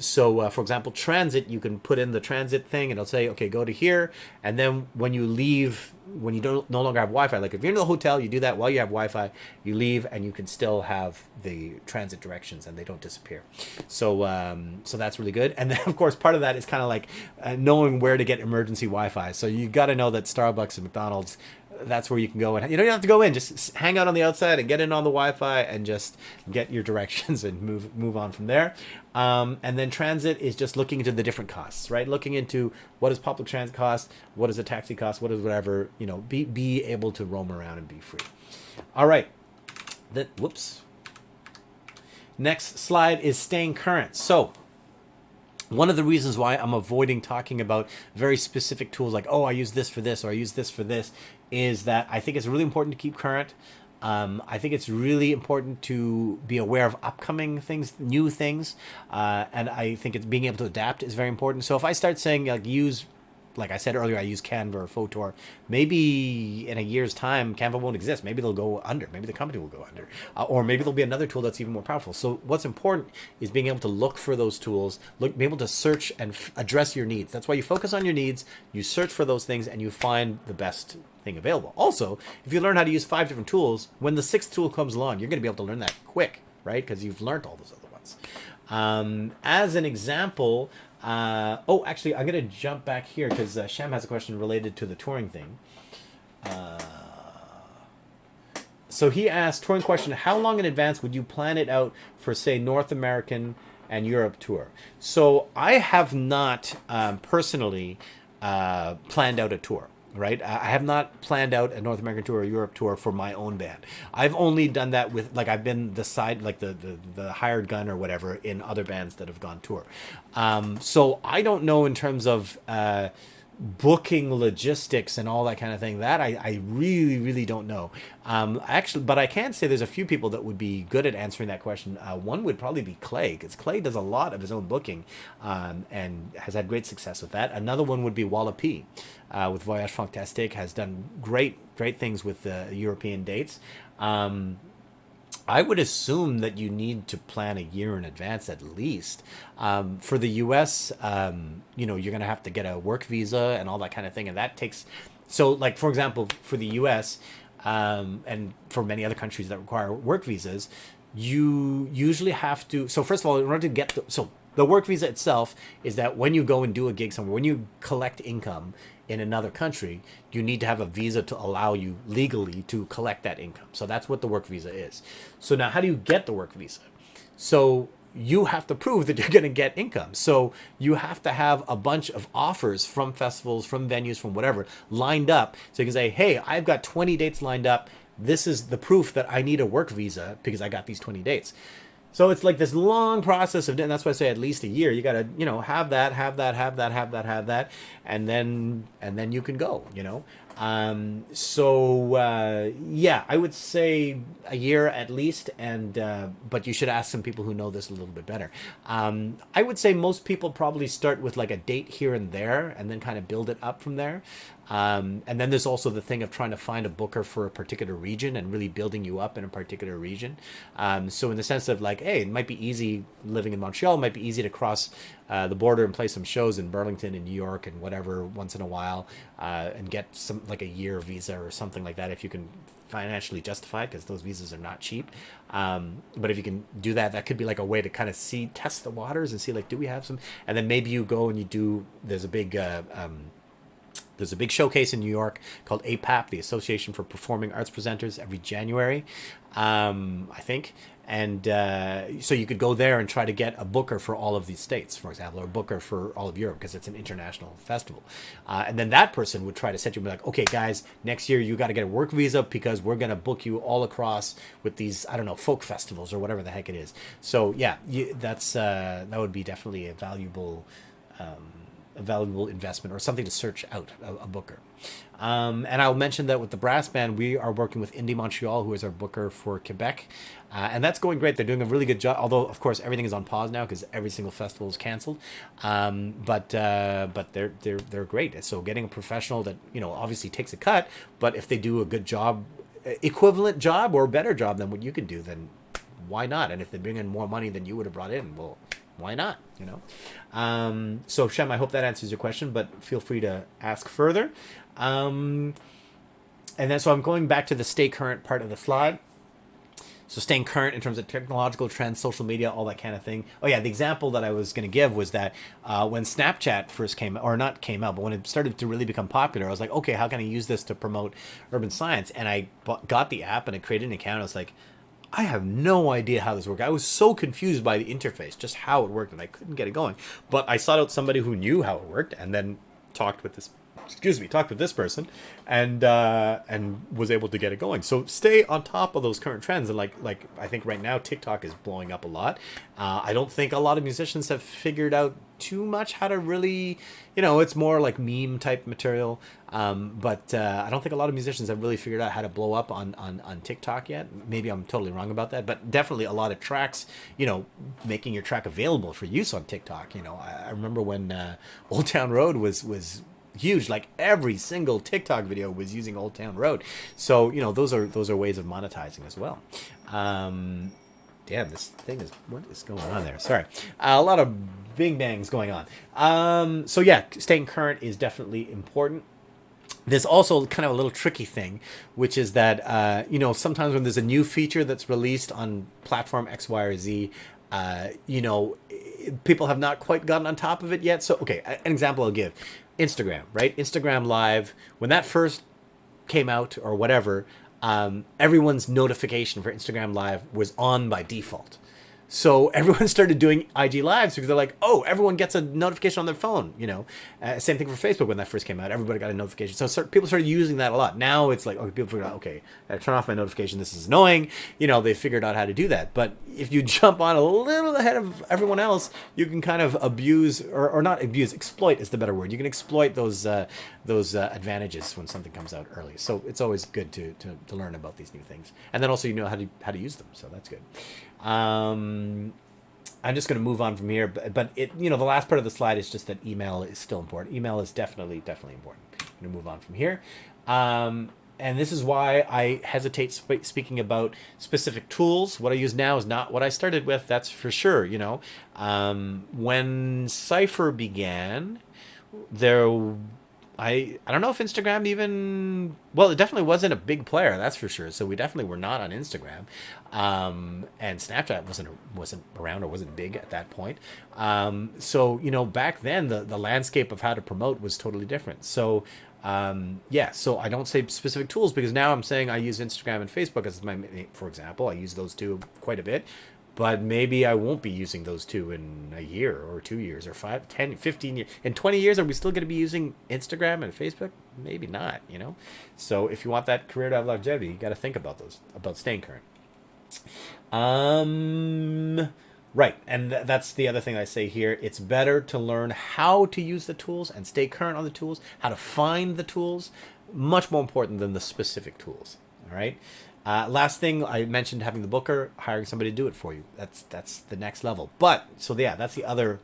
For example, Transit, you can put in the Transit thing, and it'll say, okay, go to here, and then when you leave when you don't no longer have Wi-Fi, like if you're in the hotel, you do that while you have Wi-Fi, you leave and you can still have the transit directions and they don't disappear. So so that's really good. And then of course part of that is kind of like knowing where to get emergency Wi-Fi. So you got to know that Starbucks and McDonald's, that's where you can go, and you don't have to go in, just hang out on the outside and get in on the Wi-Fi and just get your directions and move on from there. And then transit is just looking into the different costs, right? Looking into what does public transit cost, what does a taxi cost, what is whatever, you know, be able to roam around and be free. All right. Whoops. Next slide is staying current. So one of the reasons why I'm avoiding talking about very specific tools like, oh, I use this for this or I use this for this, is that I think it's really important to keep current. I think it's really important to be aware of upcoming things, new things. And I think it's being able to adapt is very important. So if I start saying like I said earlier, I use Canva or Photor. Maybe in a year's time, Canva won't exist. Maybe they'll go under. Maybe the company will go under. Or maybe there'll be another tool that's even more powerful. So what's important is being able to look for those tools, be able to search and address your needs. That's why you focus on your needs, you search for those things, and you find the best thing available. Also, if you learn how to use 5 different tools, when the 6th tool comes along, you're going to be able to learn that quick, right? Because you've learned all those other ones. As an example, actually, I'm going to jump back here because Shem has a question related to the touring thing. So he asked, touring question, how long in advance would you plan it out for, say, North American and Europe tour? So I have not personally planned out a tour. Right, I have not planned out a North American tour or Europe tour for my own band. I've only done that with, like, I've been the side, like the hired gun or whatever in other bands that have gone tour. So I don't know in terms of booking logistics and all that kind of thing. That I really, really don't know. Actually, but I can say there's a few people that would be good at answering that question. One would probably be Clay, because Clay does a lot of his own booking and has had great success with that. Another one would be Walla P with Voyage Fantastique, has done great things with the European dates. I would assume that you need to plan a year in advance at least. For the US, you're going to have to get a work visa and all that kind of thing. And that takes, so like, for example, for the US and for many other countries that require work visas, you usually have to, so first of all, in order to get the work visa itself is that when you go and do a gig somewhere, when you collect income in another country, you need to have a visa to allow you legally to collect that income. So that's what the work visa is. So now how do you get the work visa? So you have to prove that you're going to get income. So you have to have a bunch of offers from festivals, from venues, from whatever, lined up. So you can say, hey, I've got 20 dates lined up. This is the proof that I need a work visa because I got these 20 dates. So it's like this long process of, and that's why I say at least a year. You got to, have that, and then you can go, Yeah, I would say a year at least, but you should ask some people who know this a little bit better. I would say most people probably start with like a date here and there, and then kind of build it up from there. And then there's also the thing of trying to find a booker for a particular region and really building you up in a particular region. So in the sense of like, hey, it might be easy living in Montreal, it might be easy to cross the border and play some shows in Burlington and New York and whatever once in a while, and get some like a year visa or something like that if you can financially justify it, because those visas are not cheap. But if you can do that, that could be like a way to kind of test the waters and see like, do we have some? And then maybe you go and you do, there's a big showcase in New York called APAP, the Association for Performing Arts Presenters, every January, I think. And so you could go there and try to get a booker for all of these states, for example, or a booker for all of Europe, because it's an international festival. And then that person would try to set you and be like, okay, guys, next year you got to get a work visa because we're going to book you all across with these, I don't know, folk festivals or whatever the heck it is. So yeah, that would be definitely a valuable investment or something to search out a booker. And I'll mention that with the brass band, we are working with Indie Montreal, who is our booker for Quebec. And that's going great. They're doing a really good job, although, of course, everything is on pause now because every single festival is canceled. But they're great. So getting a professional that, obviously takes a cut, but if they do a good job, equivalent job or better job than what you could do, then why not? And if they bring in more money than you would have brought in, well, why not? So Shem, I hope that answers your question, but feel free to ask further. And then so I'm going back to the stay current part of the slide. So staying current in terms of technological trends, social media, all that kind of thing. Oh yeah, the example that I was going to give was that when Snapchat first came, or not came out, but when it started to really become popular, I was like, okay, how can I use this to promote urban science? And I got the app and I created an account. I was like, I have no idea how this worked. I was so confused by the interface, just how it worked, and I couldn't get it going. But I sought out somebody who knew how it worked, and then talked with this person, and was able to get it going. So stay on top of those current trends, and like I think right now TikTok is blowing up a lot. I don't think a lot of musicians have figured out too much how to really, it's more like meme type material. But I don't think a lot of musicians have really figured out how to blow up on TikTok yet. Maybe I'm totally wrong about that, but definitely a lot of tracks, making your track available for use on TikTok. I remember when Old Town Road was huge. Like every single TikTok video was using Old Town Road. So those are ways of monetizing as well. Damn, this thing what is going on there? Sorry, a lot of bing bangs going on. So yeah, staying current is definitely important. There's also kind of a little tricky thing, which is that sometimes when there's a new feature that's released on platform X, Y, or Z, people have not quite gotten on top of it yet. So okay, an example I'll give. Instagram, right? Instagram Live, when that first came out or whatever, everyone's notification for Instagram Live was on by default. So everyone started doing IG Lives because they're like, oh, everyone gets a notification on their phone, Same thing for Facebook when that first came out. Everybody got a notification. So people started using that a lot. Now it's like, okay, people figured out, okay, I turn off my notification. This is annoying. They figured out how to do that. But if you jump on a little ahead of everyone else, you can kind of abuse, or not abuse, exploit is the better word. You can exploit those advantages when something comes out early. So it's always good to learn about these new things. And then also how to use them. So that's good. I'm just going to move on from here, but the last part of the slide is just that email is still important. Email is definitely important. I'm going to move on from here. And this is why I hesitate speaking about specific tools. What I use now is not what I started with. That's for sure. When Cypher began, I don't know if Instagram even, well, it definitely wasn't a big player, that's for sure. So we definitely were not on Instagram, and Snapchat wasn't around or wasn't big at that point. So back then the landscape of how to promote was totally different. So so I don't say specific tools because now I'm saying I use Instagram and Facebook as for example. I use those two quite a bit. But maybe I won't be using those two in a year or 2 years or 5, 10, 15 years. In 20 years, are we still going to be using Instagram and Facebook? Maybe not, So if you want that career to have longevity, you got to think about about staying current. Right, and that's the other thing I say here. It's better to learn how to use the tools and stay current on the tools, how to find the tools, much more important than the specific tools, all right? Last thing, I mentioned having the booker, hiring somebody to do it for you. That's the next level. But, so yeah, that's the other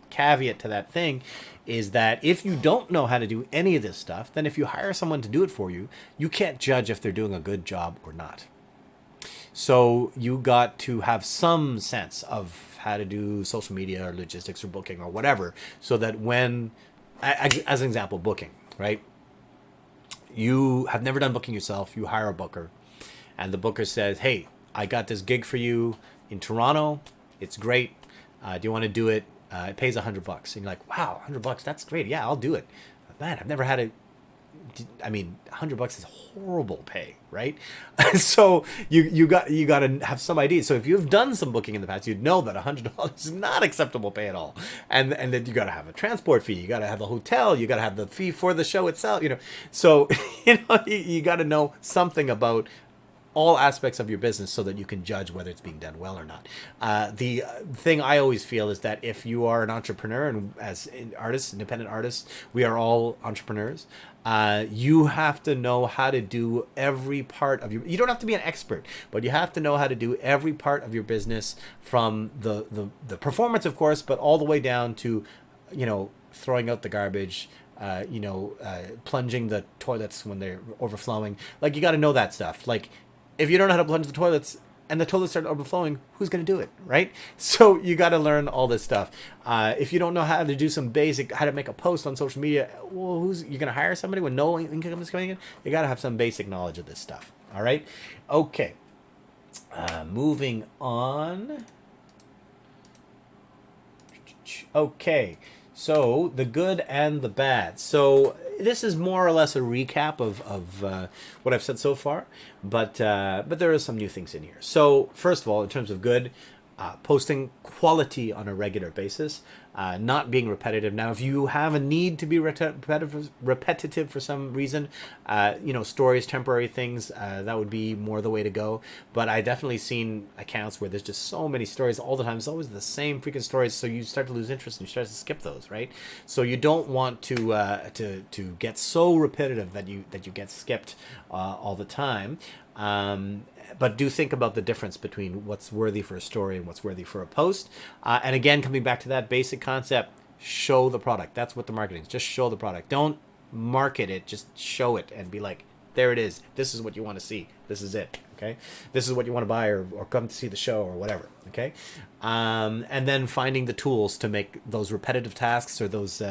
caveat to that thing, is that if you don't know how to do any of this stuff, then if you hire someone to do it for you, you can't judge if they're doing a good job or not. So you got to have some sense of how to do social media or logistics or booking or whatever, so that when, as an example, booking, right? You have never done booking yourself, you hire a booker, and the booker says, hey, I got this gig for you in Toronto. It's great. Do you want to do it? It pays $100. And you're like, wow, $100, that's great. Yeah, I'll do it. But man, I've never had $100 is horrible pay, right? So you got to have some idea. So if you've done some booking in the past, you'd know that $100 is not acceptable pay at all. And then you got to have a transport fee. You got to have a hotel. You got to have the fee for the show itself. So you got to know something about all aspects of your business so that you can judge whether it's being done well or not. The thing I always feel is that if you are an entrepreneur, and as artists, independent artists, we are all entrepreneurs, you have to know how to do every part of you don't have to be an expert, but you have to know how to do every part of your business, from the performance, of course, but all the way down to, throwing out the garbage, plunging the toilets when they're overflowing. Like, you got to know that stuff. Like, if you don't know how to plunge the toilets, and the toilet started overflowing, who's going to do it, right? So you got to learn all this stuff. If you don't know how to do some basic, how to make a post on social media, well, you're going to hire somebody when no income is coming in? You got to have some basic knowledge of this stuff. All right. Okay. Moving on. Okay. So the good and the bad. So this is more or less a recap of what I've said so far, but there are some new things in here. So first of all, in terms of good, posting quality on a regular basis, not being repetitive. Now, if you have a need to be repetitive for some reason, stories, temporary things, that would be more the way to go. But I definitely seen accounts where there's just so many stories all the time. It's always the same freaking stories, so you start to lose interest and you start to skip those, right? So you don't want to get so repetitive that you get skipped all the time. But do think about the difference between what's worthy for a story and what's worthy for a post. And again, coming back to that basic concept, show the product. That's what the marketing is. Just show the product. Don't market it. Just show it and be like, there it is. This is what you want to see. This is it. Okay. This is what you want to buy or come to see the show or whatever. Okay. And then finding the tools to make those repetitive tasks or those,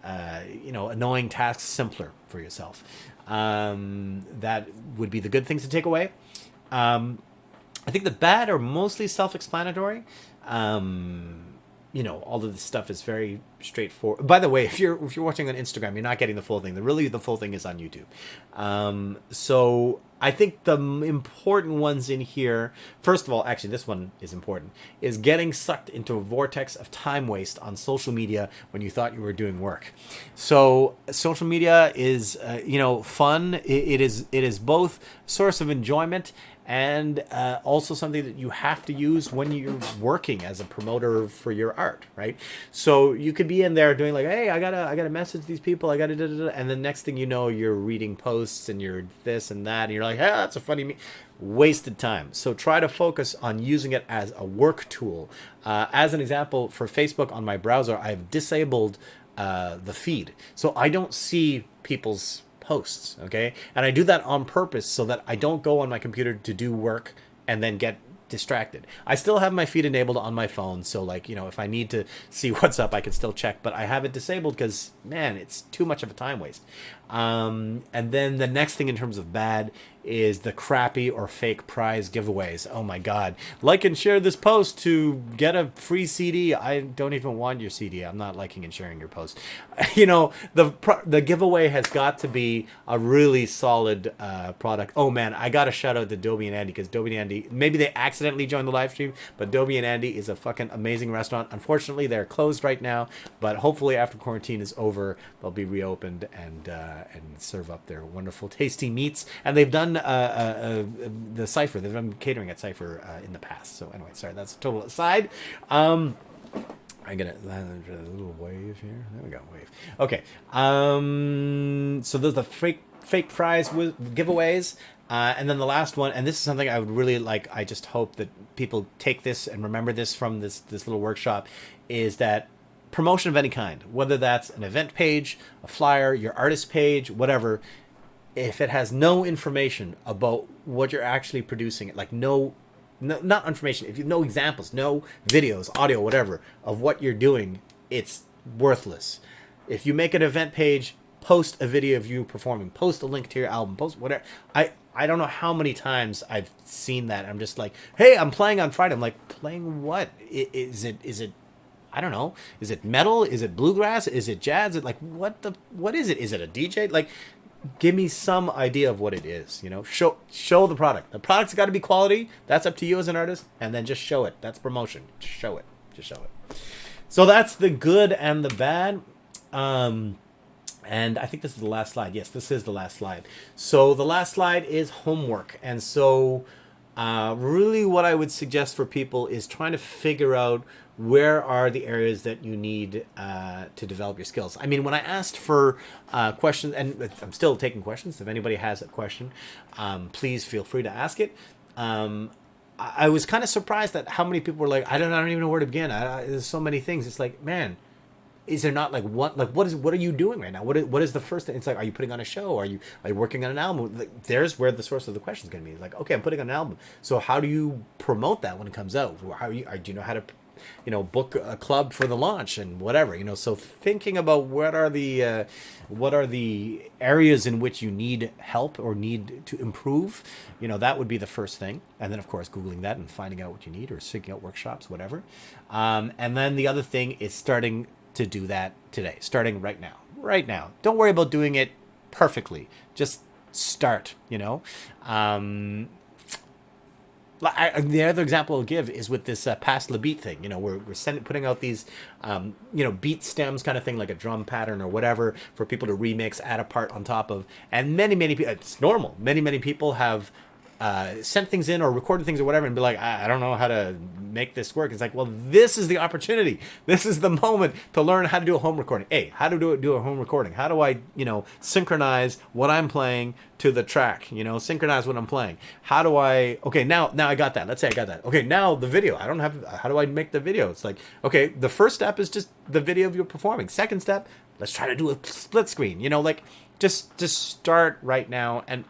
annoying tasks simpler for yourself. That would be the good things to take away. I think the bad are mostly self-explanatory. All of this stuff is very straightforward. By the way, if you're watching on Instagram, you're not getting the full thing. The full thing is on YouTube. So I think the important ones in here, first of all, actually this one is important, is getting sucked into a vortex of time waste on social media when you thought you were doing work. So social media is, fun. It is both a source of enjoyment and also something that you have to use when you're working as a promoter for your art, right? So you could be in there doing like, hey, I gotta message these people, I gotta, and the next thing you know, you're reading posts and you're this and that, and you're like, hey, that's a funny wasted time. So try to focus on using it as a work tool. As an example, for Facebook on my browser, I've disabled the feed, so I don't see people's posts, okay? And I do that on purpose so that I don't go on my computer to do work and then get distracted. I still have my feed enabled on my phone, so if I need to see what's up, I can still check, but I have it disabled because, man, it's too much of a time waste. And then the next thing in terms of bad is the crappy or fake prize giveaways. Oh my God. Like and share this post to get a free CD. I don't even want your CD. I'm not liking and sharing your post. The giveaway has got to be a really solid product. Oh man, I got to shout out to Dobie and Andy, because Dobie and Andy, maybe they accidentally joined the live stream, but Dobie and Andy is a fucking amazing restaurant. Unfortunately, they're closed right now, but hopefully after quarantine is over, they'll be reopened and serve up their wonderful tasty meats. And they've done the Cypher. They've done catering at Cypher in the past. So anyway, sorry, that's a total aside. I get a little wave here. There we go, wave. Okay. So there's the fake prize giveaways. And then the last one, and this is something I would really like, I just hope that people take this and remember this from this little workshop, is that promotion of any kind, whether that's an event page, a flyer, your artist page, whatever, if it has no information about what you're actually producing, like no not information, if you no examples, no videos, audio, whatever, of what you're doing, it's worthless. If you make an event page, post a video of you performing, post a link to your album, post whatever. I don't know how many times I've seen that. I'm just like, hey, I'm playing on Friday. I'm like, playing what? Is it I don't know. Is it metal? Is it bluegrass? Is it jazz? What is it? Is it a DJ? Like, give me some idea of what it is, show the product. The product's got to be quality. That's up to you as an artist. And then just show it. That's promotion. Just show it. So that's the good and the bad. And I think this is the last slide. Yes, this is the last slide. So the last slide is homework. And so really what I would suggest for people is trying to figure out where are the areas that you need to develop your skills. I mean, when I asked for questions, and I'm still taking questions, if anybody has a question, please feel free to ask it. I was kind of surprised at how many people were like, I don't even know where to begin. There's so many things. It's like, man, is there not what are you doing right now? What is the first thing? It's like, are you putting on a show? Are you working on an album? Like, there's where the source of the question is going to be. Like, okay, I'm putting on an album. So how do you promote that when it comes out? Do you know how to, book a club for the launch and whatever, so thinking about what are the areas in which you need help or need to improve, that would be the first thing. And then of course Googling that and finding out what you need or seeking out workshops, whatever. And then the other thing is starting to do that today, starting right now. Don't worry about doing it perfectly, just start. The other example I'll give is with this pass the beat thing. We're putting out these, beat stems kind of thing, like a drum pattern or whatever, for people to remix, add a part on top of. And many people, it's normal. Many people have sent things in or recorded things or whatever and be like, I don't know how to make this work. It's like, well, this is the opportunity. This is the moment to learn how to do a home recording. Hey, how to do a home recording? How do I, synchronize what I'm playing to the track, synchronize what I'm playing? How do I, okay, now I got that. Let's say I got that. Okay, now the video. How do I make the video? It's like, okay, the first step is just the video of you performing. Second step, let's try to do a split screen, just start right now and,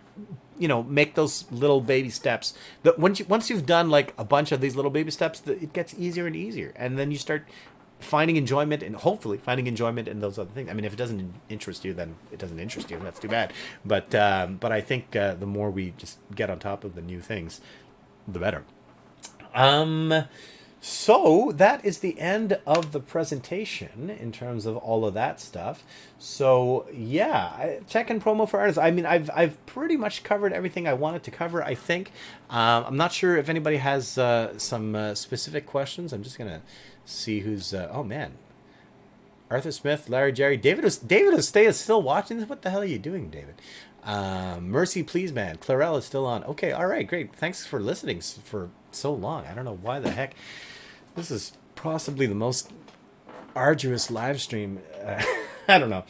make those little baby steps. That once you've done like a bunch of these little baby steps, it gets easier and easier, and then you start finding enjoyment and hopefully finding enjoyment in those other things. I mean, if it doesn't interest you, then it doesn't interest you, and that's too bad. But I think the more we just get on top of the new things, the better. So that is the end of the presentation in terms of all of that stuff. So yeah, check in promo for artists. I mean, I've pretty much covered everything I wanted to cover, I think. I'm not sure if anybody has some specific questions. I'm just gonna see who's. Oh man, Arthur Smith, Larry, Jerry, David Ostay is still watching this. What the hell are you doing, David? Mercy, please, man. Clarell is still on. Okay, all right, great. Thanks for listening for so long. I don't know why the heck. This is possibly the most arduous live stream. I don't know.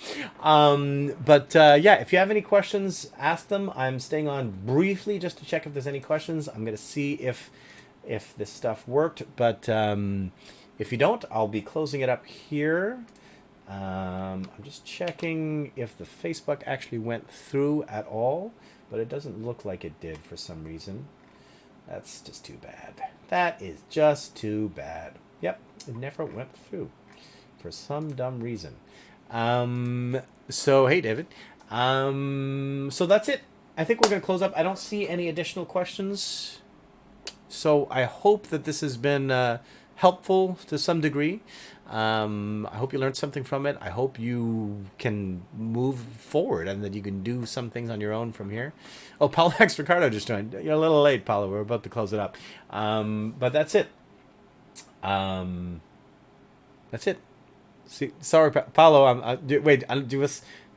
But yeah, if you have any questions, ask them. I'm staying on briefly just to check if there's any questions. I'm going to see if this stuff worked. But if you don't, I'll be closing it up here. I'm just checking if the Facebook actually went through at all. But it doesn't look like it did for some reason. That's just too bad. That is just too bad. Yep, it never went through for some dumb reason. So, hey, David. So that's it. I think we're going to close up. I don't see any additional questions. So I hope that this has been helpful to some degree. I hope you learned something from it. I hope you can move forward and that you can do some things on your own from here. Oh, Paulo X Ricardo just joined. You're a little late, Paulo. We're about to close it up. But that's it. That's it. See, sorry, Paulo. Wait.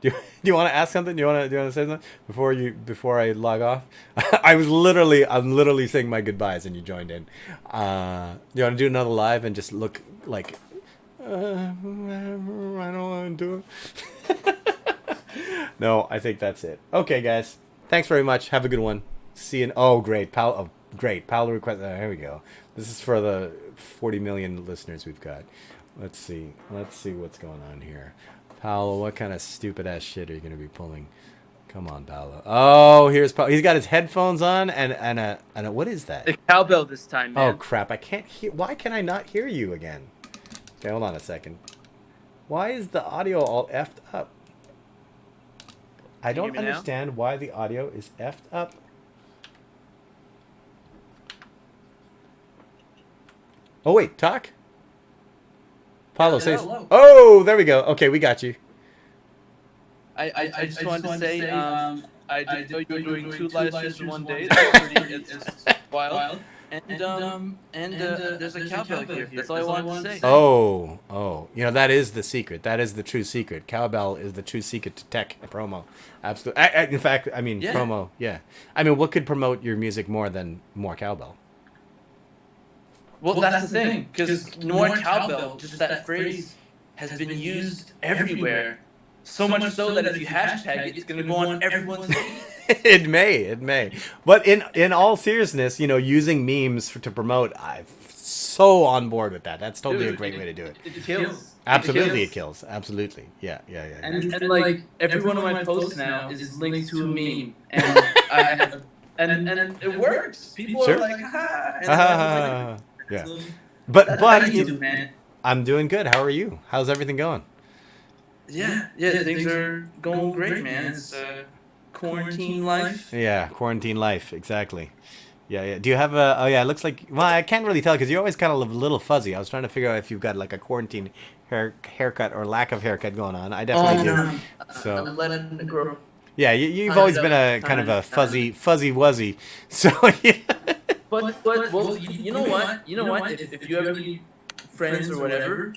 Do you want to ask something? Do you want to say something before I log off? I'm literally saying my goodbyes and you joined in. Do you want to do another live and just look like? I don't want to do it. No, I think that's it. Okay, guys. Thanks very much. Have a good one. See you. Oh, great. Paulo request. Here we go. This is for the 40 million listeners we've got. Let's see what's going on here. Paulo, what kind of stupid ass shit are you going to be pulling? Come on, Paulo. Oh, here's Paulo. He's got his headphones on and a what is that? The cowbell this time, man. Oh crap! I can't hear. Why can I not hear you again? Okay, hold on a second. Why is the audio all effed up? I don't understand why the audio is effed up. Oh wait, talk. Paulo, say. Oh, there we go. Okay, we got you. I just wanted to say, I didn't know you were doing 2 live streams in one day. It's wild. And there's a cowbell here. That's all I wanted to say. Oh, that is the secret. That is the true secret. Cowbell is the true secret to tech promo. Absolutely. In fact, I mean, yeah. Promo. Yeah. I mean, what could promote your music more than more cowbell? Well, that's the thing. Because more cowbell, just that phrase, has been used everywhere. So much so that if you hashtag it, it's going to go on everyone's feed. It may. But in all seriousness, using memes to promote, so on board with that. That's totally Dude, a great way to do it. It kills. Absolutely, it kills. Absolutely. Yeah. And like every one of my posts now is linked to a meme, and I have, and it works. People Sure. are like, ha, and I'm like, Yeah. so, But how do you do, man? I'm doing good. How are you? How's everything going? Yeah, things are going great, man. It's quarantine life. Yeah, quarantine life. Exactly. Yeah. Do you have a? Oh yeah, it looks like. Well, I can't really tell because you're always kind of a little fuzzy. I was trying to figure out if you've got like a quarantine haircut or lack of haircut going on. I definitely do. No. So I'm letting it grow. yeah, you've always been a kind of a fuzzy wuzzy. So yeah. But well, you know what? You know what? If you have any friends or whatever,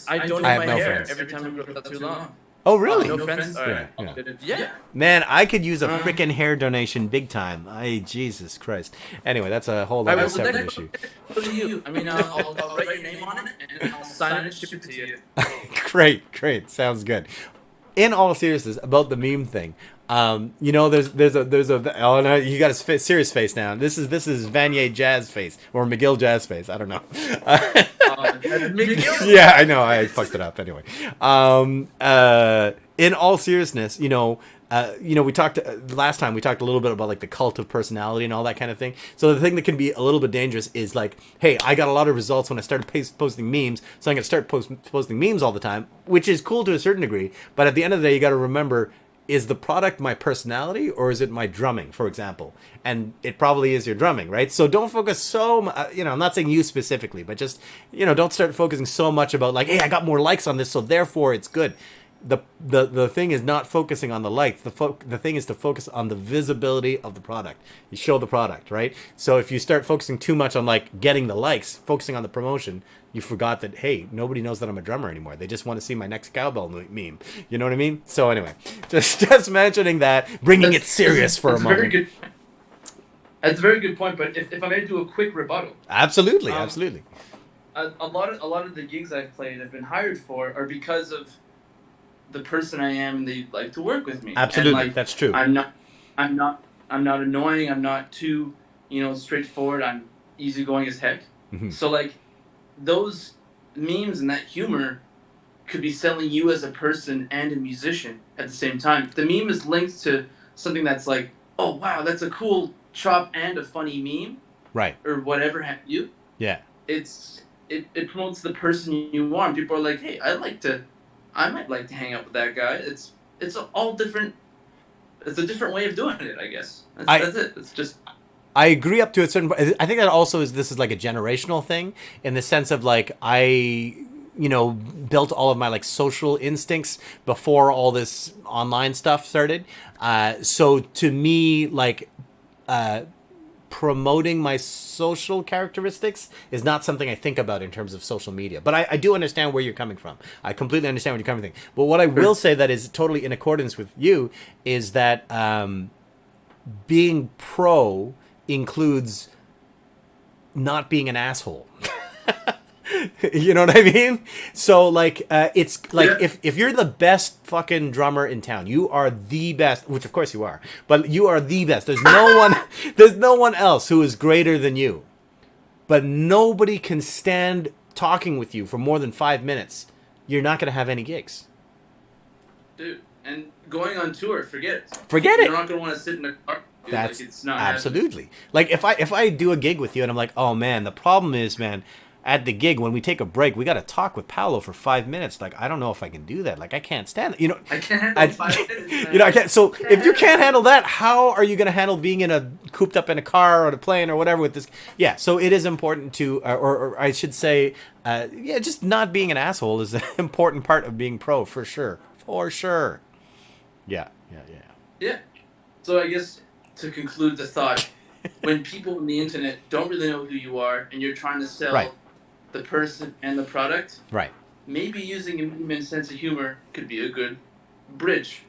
I donate I have my no hair friends. every time it grows too long. Oh really? No friends? All right. Yeah. Man, I could use a freaking hair donation big time. Jesus Christ. Anyway, that's a whole other separate issue. What do you? I mean, I'll write your name on it and I'll sign it and ship it to you. Great. Sounds good. In all seriousness, about the meme thing, you know, there's a oh no, you got a serious face now. This is Vanier Jazz face or McGill Jazz face. I don't know. Yeah, I know. I fucked it up anyway. In all seriousness, you know, we talked last time. We talked a little bit about like the cult of personality and all that kind of thing. So the thing that can be a little bit dangerous is like, hey, I got a lot of results when I started posting memes, so I'm gonna start posting memes all the time, which is cool to a certain degree. But at the end of the day, you got to remember, is the product my personality or is it my drumming, for example? And it probably is your drumming, right? So don't focus so you know, I'm not saying you specifically, but just, you know, don't start focusing so much about like, hey, I got more likes on this, so therefore it's good. The thing is not focusing on the likes. The thing is to focus on the visibility of the product. You show the product, right? So if you start focusing too much on like getting the likes, focusing on the promotion, you forgot that, hey, nobody knows that I'm a drummer anymore. They just want to see my next cowbell meme. You know what I mean? So anyway, just mentioning that, bringing it serious for a moment. Very good. That's a very good point. But if I may do a quick rebuttal, absolutely. A lot of the gigs I've played, I've been hired for, are because of the person I am, and they like to work with me. Absolutely, and, like, that's true. I'm not annoying. I'm not too, straightforward. I'm easygoing as heck. Mm-hmm. So like, those memes and that humor could be selling you as a person and a musician at the same time. If the meme is linked to something that's like, oh wow, that's a cool chop and a funny meme, right? Or whatever have you. Yeah. It promotes the person you are. People are like, hey, I might like to hang out with that guy. It's all different. It's a different way of doing it, I guess. That's it. It's just. I agree up to a certain point. I think that also this is like a generational thing in the sense of like I built all of my like social instincts before all this online stuff started. So to me, like promoting my social characteristics is not something I think about in terms of social media. But I do understand where you're coming from. I completely understand where you're coming from. But what I will say that is totally in accordance with you is that being pro includes not being an asshole. You know what I mean? So like it's like if you're the best fucking drummer in town, you are the best, which of course you are, but you are the best. There's no one else who is greater than you. But nobody can stand talking with you for more than 5 minutes. You're not going to have any gigs. Dude, and going on tour, forget it. Forget it. You're not going to want to sit in a car. Dude, that's like, it's not absolutely. Like if I do a gig with you and I'm like, "Oh man, the problem is, man, at the gig when we take a break, we got to talk with Paolo for 5 minutes. Like I don't know if I can do that. Like I can't stand it. I can't handle 5 minutes. Man. I can't. So if you can't handle that, how are you going to handle being cooped up in a car or a plane or whatever with this? Yeah. So it is important to, or I should say, just not being an asshole is an important part of being pro for sure. For sure. Yeah. So I guess to conclude the thought, when people on the internet don't really know who you are and you're trying to sell the person and the product, right? Maybe using a meme and sense of humor could be a good bridge.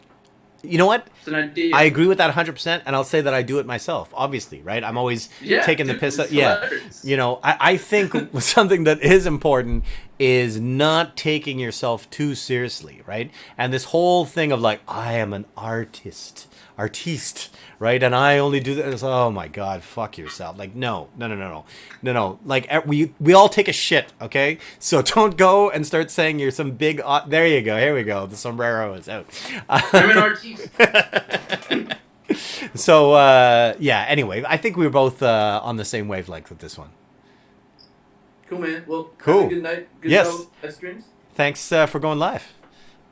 You know what? It's an idea. I agree with that 100%, and I'll say that I do it myself. Obviously, right? I'm always taking the piss. Hilarious. I think something that is important is not taking yourself too seriously, right? And this whole thing of like, I am an artist. artiste, right? And I only do this. Oh my God, fuck yourself. Like, no. Like, we all take a shit, okay? So don't go and start saying you're some big. There you go. Here we go. The sombrero is out. I'm an artiste. So yeah. Anyway, I think we were both on the same wavelength with this one. Cool, man. Well, Cool. Have a good night. Good Yes. live streams. Thanks for going live.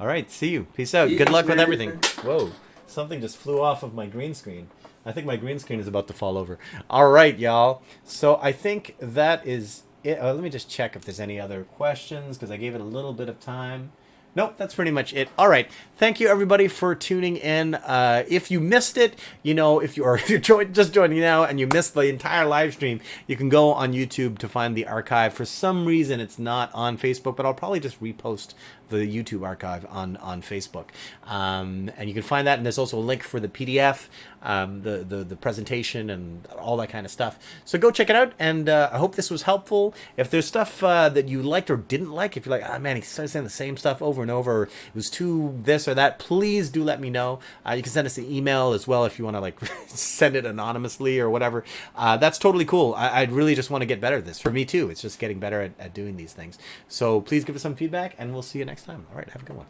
All right, see you. Peace out. Good luck with everything. Whoa, something just flew off of my green screen. I think my green screen is about to fall over. All right, y'all. So I think that is it. Let me just check if there's any other questions because I gave it a little bit of time. Nope, that's pretty much it. All right. Thank you, everybody, for tuning in. If you missed it, if you're just joining now and you missed the entire live stream, you can go on YouTube to find the archive. For some reason, it's not on Facebook, but I'll probably just repost the YouTube archive on Facebook. And you can find that, and there's also a link for the PDF, the presentation, and all that kind of stuff. So go check it out, and I hope this was helpful. If there's stuff that you liked or didn't like, if you're like, man, he started saying the same stuff over and over, or it was too this or that, please do let me know. You can send us an email as well if you want to like send it anonymously or whatever. That's totally cool. I'd really just want to get better at this. For me too, it's just getting better at doing these things. So please give us some feedback, and we'll see you next time. All right, have a good one.